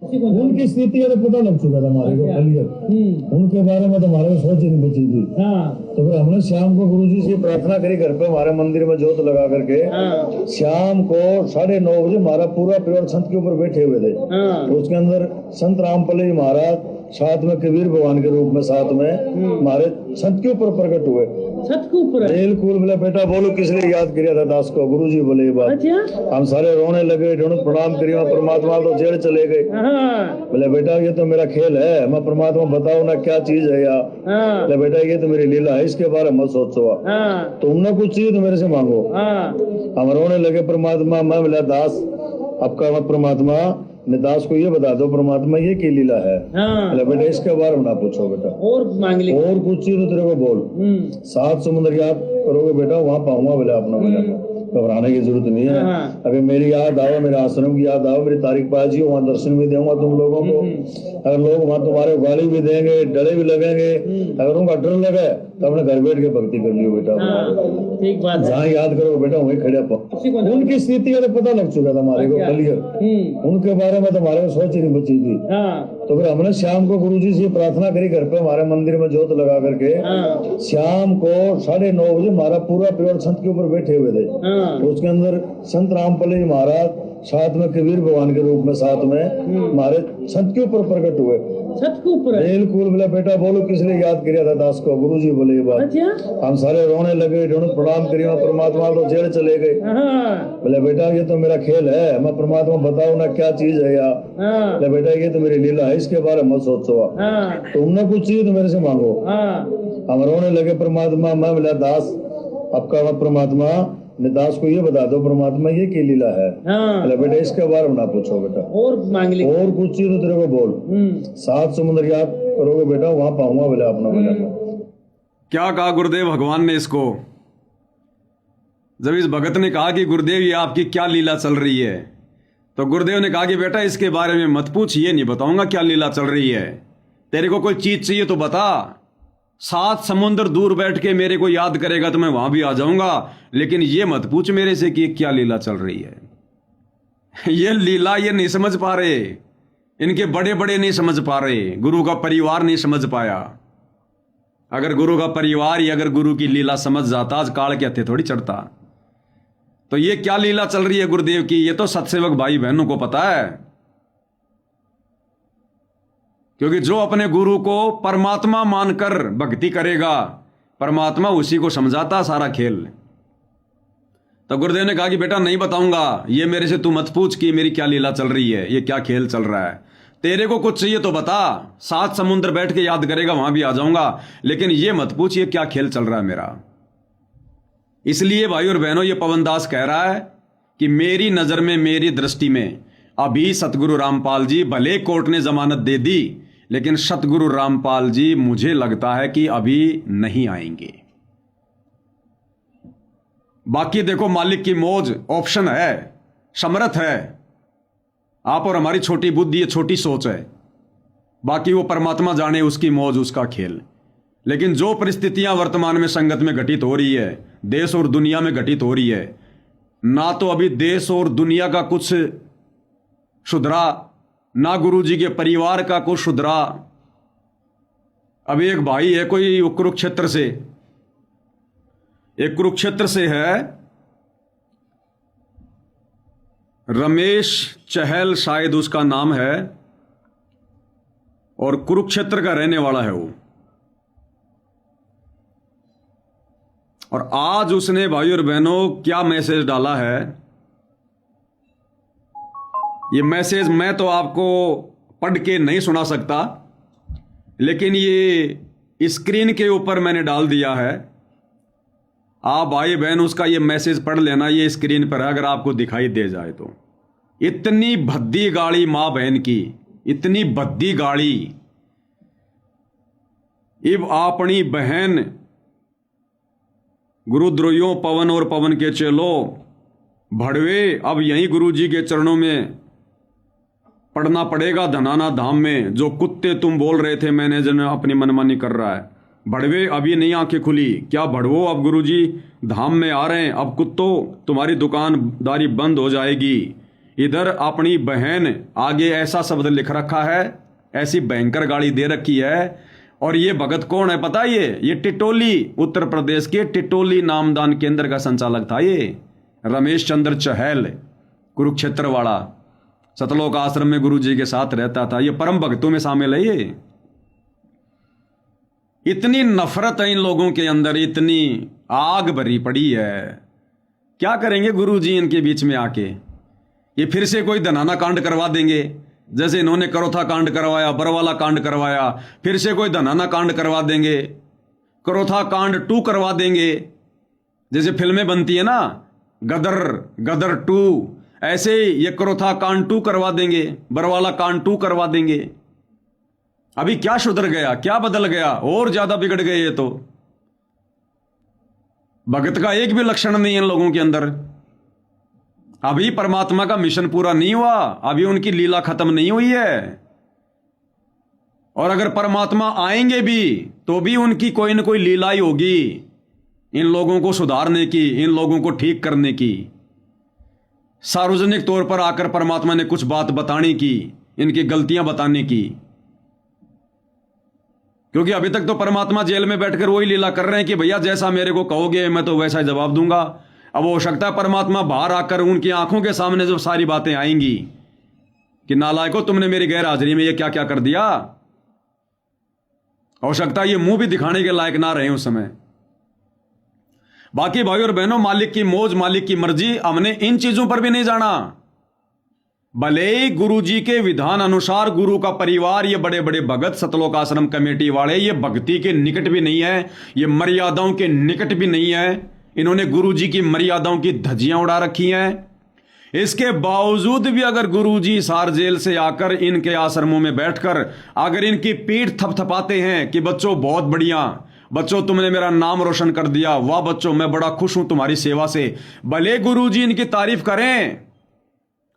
Speaker 2: उनकी स्थिति का पता लग चुका था हमारे को क्लियर, उनके बारे में तो हमारे को सोच ही नहीं बची थी। तो फिर हमने शाम को गुरुजी से प्रार्थना करी घर पे हमारे मंदिर में जोत लगा करके। शाम को 9:30 बजे हमारा पूरा परिवार छत के ऊपर बैठे हुए थे। तो उसके अंदर संत रामपली महाराज, साथ में कबीर भगवान के रूप में साथ में हमारे छत के ऊपर प्रकट हुए। छत के ऊपर बिल्कुल। बोले बेटा बोलो किस लिए याद किया था दास को? गुरुजी बोले ये बात। हम सारे रोने लगे, प्रणाम करिए, परमात्मा तो जेल चले गए। बोले बेटा ये तो मेरा खेल है, मैं परमात्मा बताओ ना क्या चीज है यार। बोले बेटा ये तो मेरी लीला है, इसके बारे में मत सोचो, तुमने कुछ चाहिए तो मेरे से मांगो। हम रोने लगे, परमात्मा मैं बोला दास आपका मत परमात्मा ने दास को ये बता दो परमात्मा ये की लीला है। बेटा इसके बारे में ना पूछो बेटा, और मांग ले, और कुछ चीज तो तेरे को बोल। 7 समुद्र याद करोगे बेटा वहाँ पाऊंगा। बोले अपना बेटा घबराने की जरूरत नहीं है। अगर मेरी याद आओ, मेरे आश्रम की याद आओ, मेरी तारीख पाजी वहाँ दर्शन भी दूंगा तुम लोगों को। अगर लोग वहाँ तुम्हारे गाली भी देंगे, डरे भी लगेंगे, अगर उनका डर लगे तो अपने घर बैठ के भक्ति कर लियो बेटा। ठीक बात, जहाँ याद करोगे बेटा वहीं खड़े पाओ। उनकी स्थिति का तो पता लग चुका था हमारे को क्लियर, उनके बारे में तो हमारे को सोच ही नहीं बची थी। तो फिर हमने शाम को गुरुजी से प्रार्थना करी घर पे हमारे मंदिर में जोत लगा करके। शाम को 9:30 बजे हमारा पूरा परिवार छत के ऊपर बैठे हुए थे। तो उसके अंदर संत रामपली महाराज, साथ में कबीर भगवान के रूप में साथ में हमारे छत के ऊपर प्रकट हुए। छत के ऊपर बिल्कुल। बोले बेटा बोलो किस लिए याद किया था दास को? गुरुजी बोले ये बात। हम सारे रोने लगे, प्रणाम करिए, परमात्मा तो जेल चले गए। बोले बेटा ये तो मेरा खेल है, मैं परमात्मा बताओ ना क्या चीज है यार। बोले बेटा ये तो मेरी लीला है, इसके बारे में मत सोचो, तुमने कुछ चाहिए तो मेरे से मांगो। हम रोने लगे, परमात्मा मैं बोला दास आपका मत परमात्मा ने दास को ये बता दो परमात्मा ये की लीला है। बोले बेटा इसके बारे में ना पूछो बेटा, और मांग ले, और कुछ चीज तो तेरे को बोल। 7 समुद्र याद करोगे बेटा वहाँ पाऊंगा। बोले अपना बेटा।
Speaker 1: क्या कहा गुरुदेव भगवान ने इसको? जब इस भगत ने कहा कि गुरुदेव ये आपकी क्या लीला चल रही है, तो गुरुदेव ने कहा कि बेटा इसके बारे में मत पूछ, ये नहीं बताऊंगा क्या लीला चल रही है, तेरे को कोई चीज चाहिए तो बता, 7 समुद्र दूर बैठ के मेरे को याद करेगा तो मैं वहां भी आ जाऊंगा, लेकिन ये मत पूछ मेरे से कि क्या लीला चल रही है। ये लीला ये नहीं समझ पा रहे, इनके बड़े बड़े नहीं समझ पा रहे, गुरु का परिवार नहीं समझ पाया। अगर गुरु का परिवार या अगर गुरु की लीला समझ जाता आज काल के हत्थे थोड़ी चढ़ता। तो ये क्या लीला चल रही है गुरुदेव की, ये तो सत्सेवक भाई बहनों को पता है, क्योंकि जो अपने गुरु को परमात्मा मानकर भक्ति करेगा परमात्मा उसी को समझाता सारा खेल। तो गुरुदेव ने कहा कि बेटा नहीं बताऊंगा, ये मेरे से तू मत पूछ कि मेरी क्या लीला चल रही है, ये क्या खेल चल रहा है, तेरे को कुछ चाहिए तो बता, 7 समुद्र बैठ के याद करेगा वहां भी आ जाऊंगा, लेकिन ये मत पूछ ये क्या खेल चल रहा है मेरा। इसलिए भाई और बहनों ये पवन दास कह रहा है कि मेरी नजर में, मेरी दृष्टि में अभी सतगुरु रामपाल जी, भले कोर्ट ने जमानत दे दी, लेकिन सतगुरु रामपाल जी मुझे लगता है कि अभी नहीं आएंगे। बाकी देखो मालिक की मौज, ऑप्शन है, समर्थ है, आप और हमारी छोटी बुद्धि, छोटी सोच है, बाकी वो परमात्मा जाने उसकी मौज, उसका खेल। लेकिन जो परिस्थितियां वर्तमान में संगत में घटित हो रही है, देश और दुनिया में घटित हो रही है, ना तो अभी देश और दुनिया का कुछ सुधरा, ना गुरु जी के परिवार का कुछ सुधरा। अभी एक भाई है कोई कुरुक्षेत्र से, एक कुरुक्षेत्र से है, रमेश चहल शायद उसका नाम है, और कुरुक्षेत्र का रहने वाला है वो। और आज उसने भाई और बहनों क्या मैसेज डाला है, ये मैसेज मैं तो आपको पढ़ के नहीं सुना सकता, लेकिन ये स्क्रीन के ऊपर मैंने डाल दिया है, आप भाई बहन उसका ये मैसेज पढ़ लेना, ये स्क्रीन पर है अगर आपको दिखाई दे जाए तो। इतनी भद्दी गाड़ी मां बहन की, इतनी भद्दी गाड़ी। इब अपनी बहन गुरुद्रोहियों पवन और पवन के चेलो भड़वे, अब यहीं गुरु जी के चरणों में पढ़ना पड़ेगा धनाना धाम में। जो कुत्ते तुम बोल रहे थे मैंने जन अपनी मनमानी कर रहा है, भड़वे अभी नहीं आंखें खुली क्या भड़वो, अब गुरु जी धाम में आ रहे हैं, अब कुत्तों तुम्हारी दुकानदारी बंद हो जाएगी। इधर अपनी बहन आगे ऐसा शब्द लिख रखा है, ऐसी भयंकर गाड़ी दे रखी है। और ये भगत कौन है पता है? ये टिटोली, उत्तर प्रदेश के टिटोली नामदान केंद्र का संचालक था ये रमेश चंद्र चहल, कुरुक्षेत्र वाला। सतलोक आश्रम में गुरु जी के साथ रहता था, ये परम भक्तों में शामिल है। ये इतनी नफरत है इन लोगों के अंदर, इतनी आग भरी पड़ी है। क्या करेंगे गुरु जी इनके बीच में आके? ये फिर से कोई धनाना कांड करवा देंगे, जैसे इन्होंने करोथा कांड करवाया, बरवाला कांड करवाया, फिर से कोई धनाना कांड करवा देंगे, करोथा कांड 2 करवा देंगे। जैसे फिल्में बनती है ना, गदर 2, ऐसे ही ये करोथा कांड 2 करवा देंगे, बरवाला कांड 2 करवा देंगे। अभी क्या सुधर गया, क्या बदल गया? और ज्यादा बिगड़ गए ये तो। भगत का एक भी लक्षण नहीं है इन लोगों के अंदर। अभी परमात्मा का मिशन पूरा नहीं हुआ, अभी उनकी लीला खत्म नहीं हुई है। और अगर परमात्मा आएंगे भी तो भी उनकी कोई ना कोई लीला ही होगी, इन लोगों को सुधारने की, इन लोगों को ठीक करने की। सार्वजनिक तौर पर आकर परमात्मा ने कुछ बात बताने की, इनकी गलतियां बताने की। क्योंकि अभी तक तो परमात्मा जेल में बैठकर वही लीला कर रहे हैं कि भैया जैसा मेरे को कहोगे मैं तो वैसा ही जवाब दूंगा। अब हो सकता है परमात्मा बाहर आकर उनकी आंखों के सामने जो सारी बातें आएंगी कि नालायको तुमने मेरी गैर हाजिरी में ये क्या क्या कर दिया, हो सकता है ये मुंह भी दिखाने के लायक ना रहे उस समय। बाकी भाई और बहनों, मालिक की मौज, मालिक की मर्जी, हमने इन चीजों पर भी नहीं जाना। भले ही गुरु जी के विधान अनुसार गुरु का परिवार, ये बड़े बड़े भगत, सतलोक आश्रम कमेटी वाले, ये भक्ति के निकट भी नहीं है, ये मर्यादाओं के निकट भी नहीं है। इन्होंने गुरु जी की मर्यादाओं की धज्जियां उड़ा रखी हैं। इसके बावजूद भी अगर गुरु जी सार जेल से आकर इनके आश्रमों में बैठकर अगर इनकी पीठ थपथपाते हैं कि बच्चों बहुत बढ़िया, बच्चों तुमने मेरा नाम रोशन कर दिया, वाह बच्चों मैं बड़ा खुश हूं तुम्हारी सेवा से, भले गुरु जी इनकी तारीफ करें।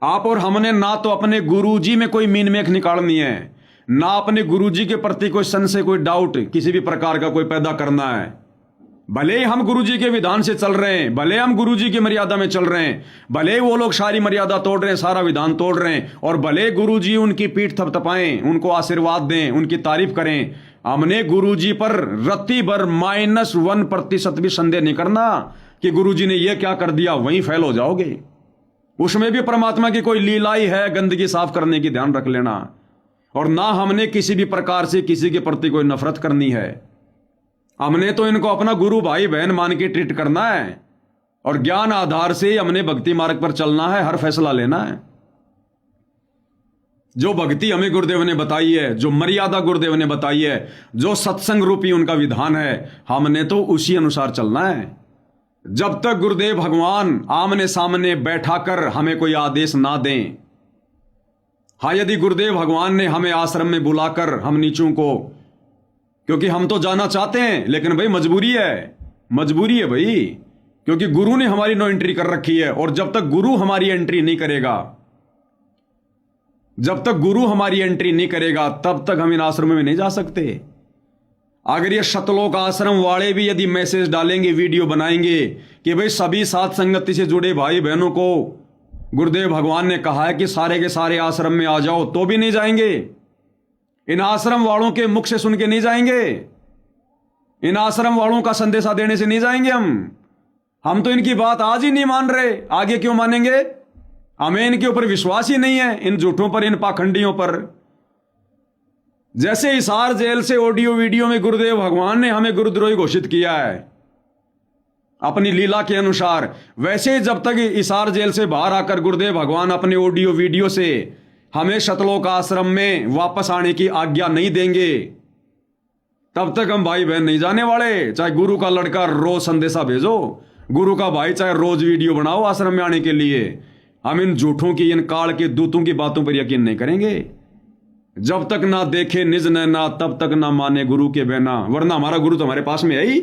Speaker 1: आप और हमने ना तो अपने गुरुजी में कोई मीन मेख निकालनी है, ना अपने गुरुजी के प्रति कोई संशय, कोई डाउट किसी भी प्रकार का कोई पैदा करना है। भले ही हम गुरुजी के विधान से चल रहे हैं, भले हम गुरुजी की मर्यादा में चल रहे हैं, भले वो लोग सारी मर्यादा तोड़ रहे हैं, सारा विधान तोड़ रहे हैं, और भले गुरुजी उनकी पीठ थपथपाएं, उनको आशीर्वाद दें, उनकी तारीफ करें, हमने गुरुजी पर रत्ती भर -1% भी संदेह नहीं करना कि गुरुजी ने यह क्या कर दिया, वहीं फेल हो जाओगे। उसमें भी परमात्मा की कोई लीला ही है, गंदगी साफ करने की ध्यान रख लेना। और ना हमने किसी भी प्रकार से किसी के प्रति कोई नफरत करनी है, हमने तो इनको अपना गुरु भाई बहन मान के ट्रीट करना है, और ज्ञान आधार से हमने भक्ति मार्ग पर चलना है, हर फैसला लेना है। जो भक्ति हमें गुरुदेव ने बताई है, जो मर्यादा गुरुदेव ने बताई है, जो सत्संग रूपी उनका विधान है, हमने तो उसी अनुसार चलना है। जब तक गुरुदेव भगवान आमने सामने बैठाकर हमें कोई आदेश ना दें। हाँ, यदि गुरुदेव भगवान ने हमें आश्रम में बुलाकर हम नीचों को, क्योंकि हम तो जाना चाहते हैं लेकिन भाई मजबूरी है भाई, क्योंकि गुरु ने हमारी नो एंट्री कर रखी है, और जब तक गुरु हमारी एंट्री नहीं करेगा, जब तक गुरु हमारी एंट्री नहीं करेगा तब तक हम इन आश्रमों में नहीं जा सकते। अगर ये सतलोक आश्रम वाले भी यदि मैसेज डालेंगे, वीडियो बनाएंगे कि भाई सभी साथ संगति से जुड़े भाई बहनों को गुरुदेव भगवान ने कहा है कि सारे के सारे आश्रम में आ जाओ, तो भी नहीं जाएंगे। इन आश्रम वालों के मुख से सुन के नहीं जाएंगे, इन आश्रम वालों का संदेशा देने से नहीं जाएंगे। हम तो इनकी बात आज ही नहीं मान रहे, आगे क्यों मानेंगे? हमें इनके ऊपर विश्वास ही नहीं है, इन झूठों पर, इन पाखंडियों पर। जैसे हिसार जेल से ऑडियो वीडियो में गुरुदेव भगवान ने हमें गुरुद्रोही घोषित किया है अपनी लीला के अनुसार, वैसे जब तक हिसार जेल से बाहर आकर गुरुदेव भगवान अपने ऑडियो वीडियो से हमें सतलोक आश्रम में वापस आने की आज्ञा नहीं देंगे, तब तक हम भाई बहन नहीं जाने वाले। चाहे गुरु का लड़का रोज संदेशा भेजो, गुरु का भाई चाहे रोज वीडियो बनाओ आश्रम में आने के लिए, हम इन झूठों की, इन काल के दूतों की बातों पर यकीन नहीं करेंगे। जब तक ना देखे निज नैना तब तक ना माने गुरु के बहना। वरना हमारा गुरु तो हमारे पास में है ही,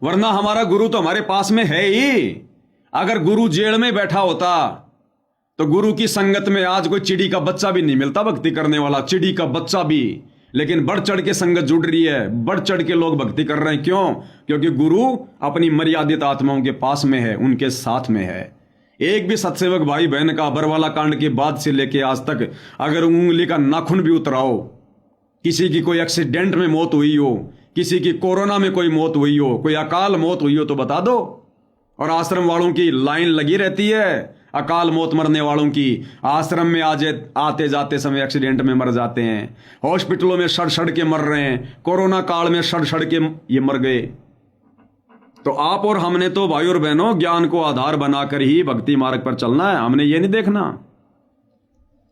Speaker 1: वरना हमारा गुरु तो हमारे पास में है ही। अगर गुरु जेल में बैठा होता तो गुरु की संगत में आज कोई चिड़ी का बच्चा भी नहीं मिलता भक्ति करने वाला, चिड़ी का बच्चा भी। लेकिन बढ़ चढ़ के संगत जुड़ रही है, बढ़ चढ़ के लोग भक्ति कर रहे हैं। क्यों? क्योंकि गुरु अपनी मर्यादित आत्माओं के पास में है, उनके साथ में है। एक भी सत्सेवक भाई बहन का बरवाला कांड के बाद से लेके आज तक अगर उंगली का नाखून भी उतराओ, किसी की कोई एक्सीडेंट में मौत हुई हो, किसी की कोरोना में कोई मौत हुई हो, कोई अकाल मौत हुई हो तो बता दो। और आश्रम वालों की लाइन लगी रहती है अकाल मौत मरने वालों की। आश्रम में आते जाते समय एक्सीडेंट में मर जाते हैं, हॉस्पिटलों में सड़ सड़ के मर रहे हैं, कोरोना काल में सड़ सड़ के ये मर गए। तो आप और हमने तो भाई और बहनों ज्ञान को आधार बनाकर ही भक्ति मार्ग पर चलना है। हमने ये नहीं देखना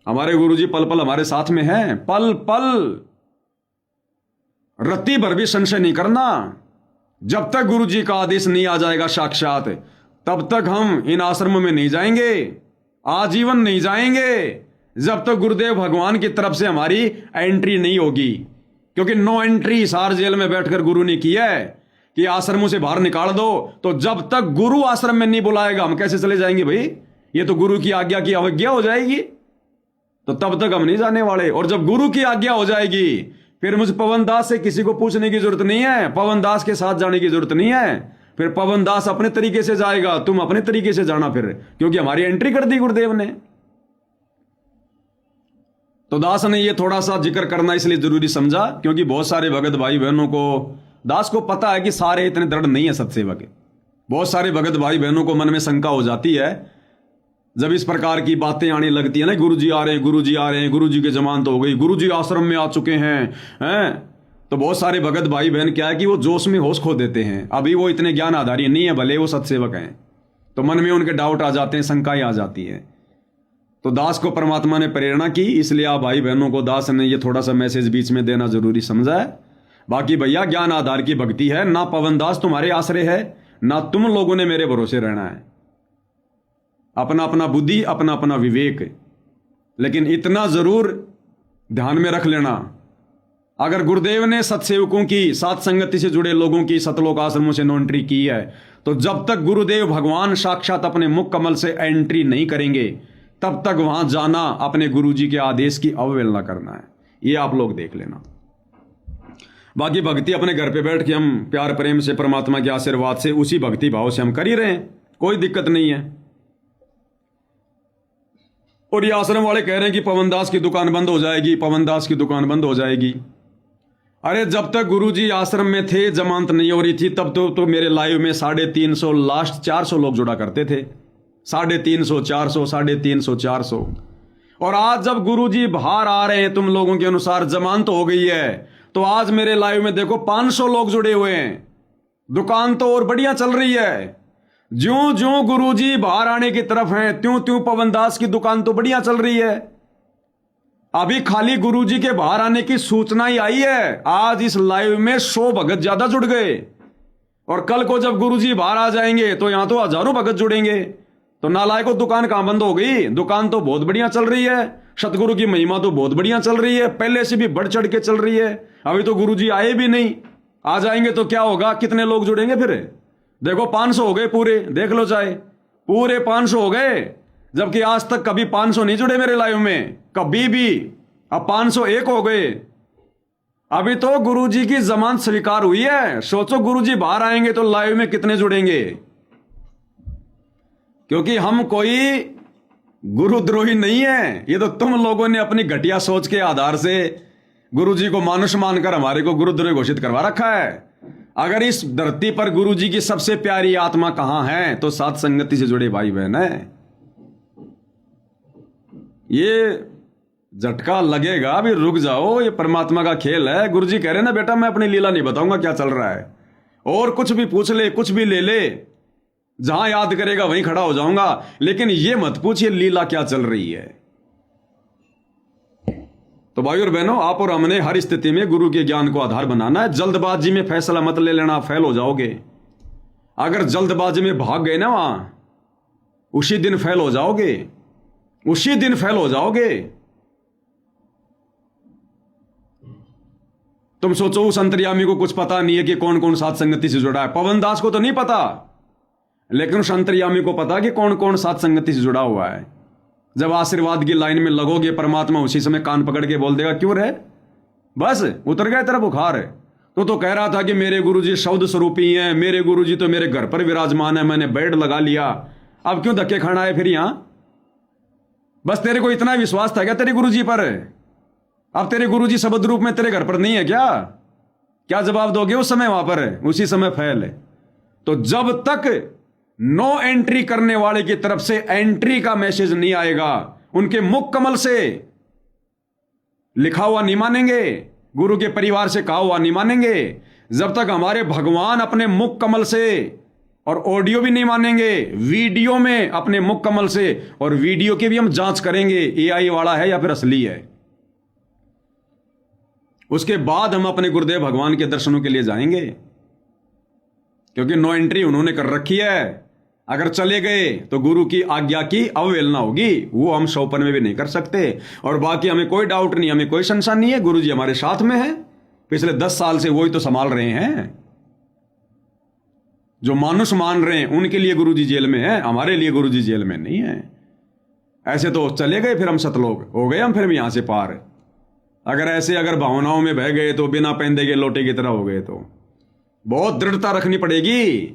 Speaker 1: हमारे गुरुजी पल पल हमारे साथ में हैं, पल पल रत्ती भर भी संशय नहीं करना। जब तक गुरुजी का आदेश नहीं आ जाएगा साक्षात, तब तक हम इन आश्रमों में नहीं जाएंगे, आजीवन नहीं जाएंगे, जब तक गुरुदेव भगवान की तरफ से हमारी एंट्री नहीं होगी। क्योंकि नो एंट्री सार जेल में बैठकर गुरु ने किया है कि आश्रमों से बाहर निकाल दो। तो जब तक गुरु आश्रम में नहीं बुलाएगा हम कैसे चले जाएंगे भाई? ये तो गुरु की आज्ञा की अवज्ञा हो जाएगी। तो तब तक हम नहीं जाने वाले। और जब गुरु की आज्ञा हो जाएगी फिर मुझे पवन दास से किसी को पूछने की जरूरत नहीं है, पवन दास के साथ जाने की जरूरत नहीं है। फिर पवन दास अपने तरीके से जाएगा, तुम अपने तरीके से जाना फिर, क्योंकि हमारी एंट्री कर दी गुरुदेव ने। तो दास ने ये थोड़ा सा जिक्र करना इसलिए जरूरी समझा क्योंकि बहुत सारे भगत भाई बहनों को, दास को पता है कि सारे इतने दृढ़ नहीं है सत्सेवक। बहुत सारे भगत भाई बहनों को मन में शंका हो जाती है जब इस प्रकार की बातें आने लगती है ना, गुरुजी आ रहे हैं, गुरुजी आ रहे हैं, गुरुजी की जमानत हो गई, गुरुजी आश्रम में आ चुके हैं। तो बहुत सारे भगत भाई बहन क्या है कि वो जोश में होश खो देते हैं। अभी वो इतने ज्ञान आधारी नहीं है, भले वो सत्सेवक हैं, तो मन में उनके डाउट आ जाते हैं, शंकाएं आ जाती है। तो दास को परमात्मा ने प्रेरणा की, इसलिए आप भाई बहनों को दास ने ये थोड़ा सा मैसेज बीच में देना जरूरी समझा है। बाकी भैया ज्ञान आधार की भक्ति है, ना पवन दास तुम्हारे आश्रय है, ना तुम लोगों ने मेरे भरोसे रहना है। अपना अपना बुद्धि, अपना अपना विवेक। लेकिन इतना जरूर ध्यान में रख लेना, अगर गुरुदेव ने सत्सेवकों की, सात संगति से जुड़े लोगों की सतलोक आश्रमों से नो एंट्री की है, तो जब तक गुरुदेव भगवान साक्षात अपने मुख कमल से एंट्री नहीं करेंगे तब तक वहां जाना अपने गुरुजी के आदेश की अवहेलना करना है। ये आप लोग देख लेना। बाकी भक्ति अपने घर पे बैठ के हम प्यार प्रेम से परमात्मा के आशीर्वाद से उसी भक्ति भाव से हम कर ही रहे हैं, कोई दिक्कत नहीं है। और ये आश्रम वाले कह रहे हैं कि पवन दास की दुकान बंद हो जाएगी, पवन दास की दुकान बंद हो जाएगी। अरे जब तक गुरुजी आश्रम में थे, जमानत नहीं हो रही थी, तब तो मेरे लाइव में 350 लास्ट 400 लोग जुड़ा करते थे। 350, 400, 350, 400। और आज जब गुरुजी बाहर आ रहे हैं, तुम लोगों के अनुसार जमानत हो गई है, तो आज मेरे लाइव में देखो 500 लोग जुड़े हुए हैं। दुकान तो और बढ़िया चल रही है। ज्यों ज्यों गुरुजी बाहर आने की तरफ हैं, त्यों त्यों पवन दास की दुकान तो बढ़िया चल रही है। अभी खाली गुरुजी के बाहर आने की सूचना ही आई है, आज इस लाइव में 100 भगत ज्यादा जुड़ गए। और कल को जब गुरुजी बाहर आ जाएंगे तो यहां तो हजारों भगत जुड़ेंगे। तो नालायकों, दुकान कहां बंद हो गई? दुकान तो बहुत बढ़िया चल रही है। सतगुरु की महिमा तो बहुत बढ़िया चल रही है, पहले से भी बढ़ चढ़ के चल रही है। अभी तो गुरुजी आए भी नहीं, आ जाएंगे तो क्या होगा? कितने लोग जुड़ेंगे फिर? देखो 500 हो गए पूरे, देख लो चाहे, पूरे 500 हो गए। जबकि आज तक कभी 500 नहीं जुड़े मेरे लाइव में, कभी भी। अब 501 हो गए। अभी तो गुरुजी की जमानत स्वीकार हुई है। सोचो गुरुजी बाहर आएंगे तो लाइव में कितने जुड़ेंगे। क्योंकि हम कोई गुरुद्रोही नहीं है, ये तो तुम लोगों ने अपनी घटिया सोच के आधार से गुरुजी को मानुष मानकर हमारे को गुरुद्रोही घोषित करवा रखा है। अगर इस धरती पर गुरुजी की सबसे प्यारी आत्मा कहां है तो सात संगति से जुड़े भाई बहन है। ये झटका लगेगा, अभी रुक जाओ, ये परमात्मा का खेल है। गुरुजी कह रहे ना बेटा मैं अपनी लीला नहीं बताऊंगा क्या चल रहा है, और कुछ भी पूछ ले, कुछ भी ले ले, जहां याद करेगा वहीं खड़ा हो जाऊंगा, लेकिन ये मत पूछिए लीला क्या चल रही है। तो भाई और बहनों, आप और हमने हर स्थिति में गुरु के ज्ञान को आधार बनाना है। जल्दबाजी में फैसला मत ले लेना, फेल हो जाओगे। अगर जल्दबाजी में भाग गए ना वहां, उसी दिन फेल हो जाओगे, उसी दिन फेल हो जाओगे। तुम सोचो उस अंतर्यामी को कुछ पता नहीं है कि कौन कौन सात संगति से जुड़ा है। पवन दास को तो नहीं पता, लेकिन उस अंतर्यामी को पता कि कौन कौन सात संगति से जुड़ा हुआ है। जब आशीर्वाद की लाइन में लगोगे, परमात्मा उसी समय कान पकड़ के बोल देगा, क्यों रे, बस उतर गया तेरा बुखार है। तो कह रहा था कि मेरे गुरुजी शब्द स्वरूपी हैं, मेरे गुरुजी तो मेरे घर पर विराजमान है, मैंने बेड लगा लिया, अब क्यों धक्के खाना है फिर यहां? बस तेरे को इतना विश्वास था क्या तेरे गुरुजी पर? अब तेरे गुरुजी शब्द रूप में तेरे घर पर नहीं है क्या? क्या जवाब दोगे उस समय वहां पर? उसी समय फेल है। तो जब तक नो एंट्री करने वाले की तरफ से एंट्री का मैसेज नहीं आएगा, उनके मुख कमल से लिखा हुआ नहीं मानेंगे, गुरु के परिवार से कहा हुआ नहीं मानेंगे। जब तक हमारे भगवान अपने मुख कमल से, और ऑडियो भी नहीं मानेंगे, वीडियो में अपने मुख कमल से, और वीडियो की भी हम जांच करेंगे एआई वाला है या फिर असली है। उसके बाद हम अपने गुरुदेव भगवान के दर्शनों के लिए जाएंगे, क्योंकि नो एंट्री उन्होंने कर रखी है। अगर चले गए तो गुरु की आज्ञा की अवहेलना होगी, वो हम 100 में भी नहीं कर सकते। और बाकी हमें कोई डाउट नहीं, हमें कोई संशय नहीं है, गुरु जी हमारे साथ में है। पिछले 10 साल से वही तो संभाल रहे हैं। जो मानुष मान रहे हैं उनके लिए गुरु जी जेल में है, हमारे लिए गुरु जी जेल में नहीं है। ऐसे तो चले गए, फिर हम सतलोक हो गए, हम फिर भी यहां से पार। अगर भावनाओं में बह गए तो बिना पहनदे के लोटे की तरह हो गए तो बहुत दृढ़ता रखनी पड़ेगी।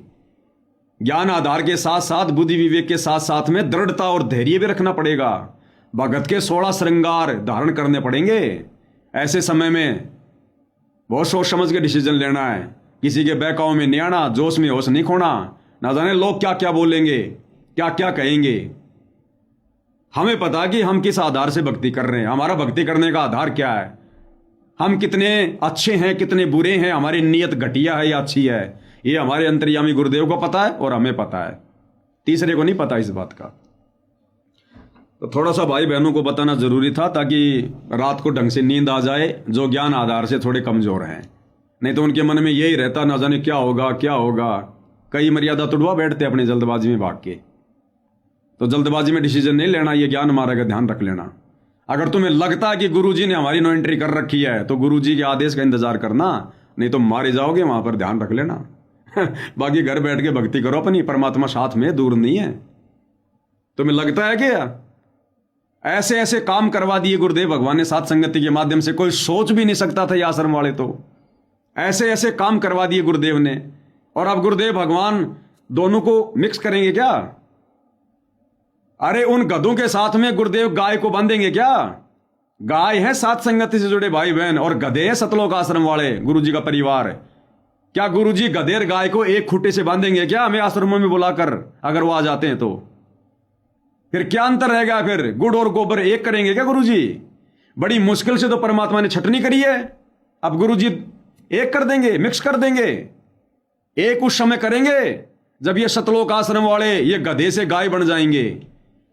Speaker 1: ज्ञान आधार के साथ साथ बुद्धि विवेक के साथ साथ में दृढ़ता और धैर्य भी रखना पड़ेगा। भगत के 16 श्रृंगार धारण करने पड़ेंगे। ऐसे समय में बहुत सोच समझ के डिसीजन लेना है, किसी के बहकाव में नहीं आना, जोश में होश नहीं खोना। ना जाने लोग क्या क्या बोलेंगे, क्या क्या कहेंगे। हमें पता कि हम किस आधार से भक्ति कर रहे हैं, हमारा भक्ति करने का आधार क्या है, हम कितने अच्छे हैं कितने बुरे हैं, हमारी नीयत घटिया है या अच्छी है, ये हमारे अंतर्यामी गुरुदेव को पता है और हमें पता है, तीसरे को नहीं पता इस बात का। तो थोड़ा सा भाई बहनों को बताना जरूरी था, ताकि रात को ढंग से नींद आ जाए, जो ज्ञान आधार से थोड़े कमजोर हैं। नहीं तो उनके मन में यही रहता, ना जाने क्या होगा क्या होगा। कई मर्यादा तुड़वा बैठते अपनी जल्दबाजी में भाग के। तो जल्दबाजी में डिसीजन नहीं लेना, ये ज्ञान मार्ग का ध्यान रख लेना। अगर तुम्हें लगता है कि गुरुजी ने हमारी नो एंट्री कर रखी है तो गुरुजी के आदेश का इंतजार करना, नहीं तो मारे जाओगे, वहां पर ध्यान रख लेना। बाकी घर बैठ के भक्ति करो अपनी, परमात्मा साथ में दूर नहीं है। तुम्हें लगता है क्या ऐसे ऐसे काम करवा दिए गुरुदेव भगवान ने साथ संगति के माध्यम से, कोई सोच भी नहीं सकता था ये आश्रम वाले, तो ऐसे ऐसे काम करवा दिए गुरुदेव ने। और अब गुरुदेव भगवान दोनों को मिक्स करेंगे क्या? अरे उन गधों के साथ में गुरुदेव गाय को बांधेंगे क्या? गाय है साथ संगति से जुड़े भाई बहन, और गधे है सतलोक आश्रम वाले गुरुजी का परिवार। क्या गुरुजी गधे और गाय को एक खूंटे से बांधेंगे क्या हमें आश्रमों में बुलाकर, अगर वो आ जाते हैं तो? फिर क्या अंतर रहेगा? फिर गुड़ और गोबर एक करेंगे क्या गुरुजी? बड़ी मुश्किल से तो परमात्मा ने छटनी करी है, अब गुरुजी एक कर देंगे, मिक्स कर देंगे। एक उस समय करेंगे जब ये सतलोक आश्रम वाले ये गधे से गाय बन जाएंगे,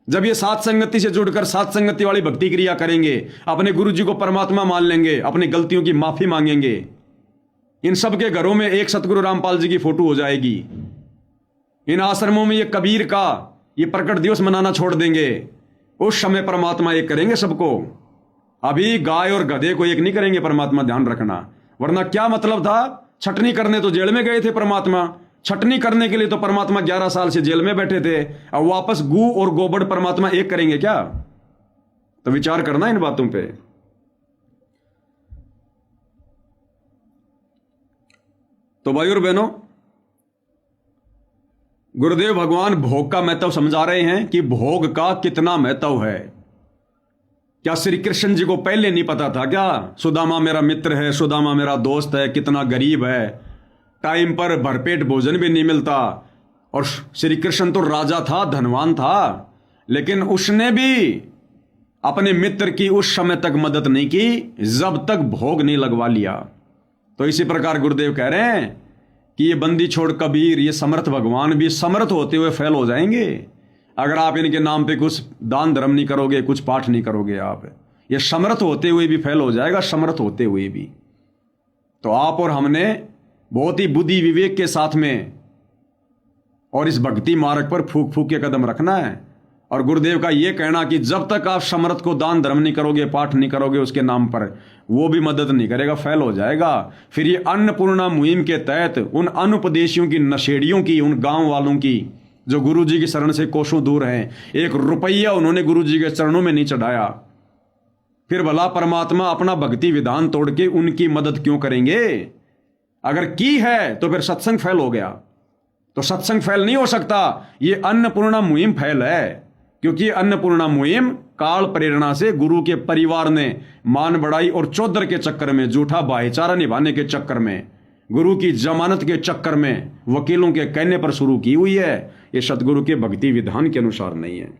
Speaker 1: जब ये सात संगति से जुड़कर सात संगति वाली भक्ति क्रिया करेंगे, अपने गुरुजी को परमात्मा मान लेंगे, अपनी गलतियों की माफी मांगेंगे। इन सब के घरों में एक सतगुरु रामपाल जी की फोटो हो जाएगी। इन आश्रमों में ये कबीर का ये प्रकट दिवस मनाना छोड़ देंगे। उस समय परमात्मा एक करेंगे सबको। अभी गाय और गधे को एक नहीं करेंगे परमात्मा, ध्यान रखना। वरना क्या मतलब था? छटनी करने तो जेल में गए थे परमात्मा, छटनी करने के लिए तो परमात्मा 11 साल से जेल में बैठे थे। अब वापस गू और गोबर परमात्मा एक करेंगे क्या? तो विचार करना इन बातों पे। तो भाई और बहनों, गुरुदेव भगवान भोग का महत्व समझा रहे हैं कि भोग का कितना महत्व है। क्या श्री कृष्ण जी को पहले नहीं पता था क्या? सुदामा मेरा मित्र है, सुदामा मेरा दोस्त है, कितना गरीब है, टाइम पर भरपेट भोजन भी नहीं मिलता। और श्री कृष्ण तो राजा था, धनवान था, लेकिन उसने भी अपने मित्र की उस समय तक मदद नहीं की जब तक भोग नहीं लगवा लिया। तो इसी प्रकार गुरुदेव कह रहे हैं कि ये बंदी छोड़ कबीर, ये समर्थ भगवान भी समर्थ होते हुए फेल हो जाएंगे अगर आप इनके नाम पे कुछ दान धर्म नहीं करोगे, कुछ पाठ नहीं करोगे। आप ये समर्थ होते हुए भी फेल हो जाएगा, समर्थ होते हुए भी। तो आप और हमने बहुत ही बुद्धि विवेक के साथ में और इस भक्ति मार्ग पर फूक फूक के कदम रखना है। और गुरुदेव का यह कहना कि जब तक आप समर्थ को दान धर्म नहीं करोगे, पाठ नहीं करोगे उसके नाम पर, वो भी मदद नहीं करेगा, फेल हो जाएगा। फिर ये अन्नपूर्णा मुहिम के तहत उन अनुपदेशियों की, नशेड़ियों की, उन गांव वालों की जो गुरु जी की शरण से कोसों दूर हैं, 1 रुपया उन्होंने गुरु जी के चरणों में नहीं चढ़ाया, फिर भला परमात्मा अपना भक्ति विधान तोड़ के उनकी मदद क्यों करेंगे? अगर की है तो फिर सत्संग फेल हो गया। तो सत्संग फेल नहीं हो सकता, ये अन्नपूर्णा मुहिम फेल है। क्योंकि अन्नपूर्णा मुहिम काल प्रेरणा से गुरु के परिवार ने मान बढ़ाई और चौधर के चक्कर में, झूठा भाईचारा निभाने के चक्कर में, गुरु की जमानत के चक्कर में, वकीलों के कहने पर शुरू की हुई है। ये सतगुरु के भक्ति विधान के अनुसार नहीं है।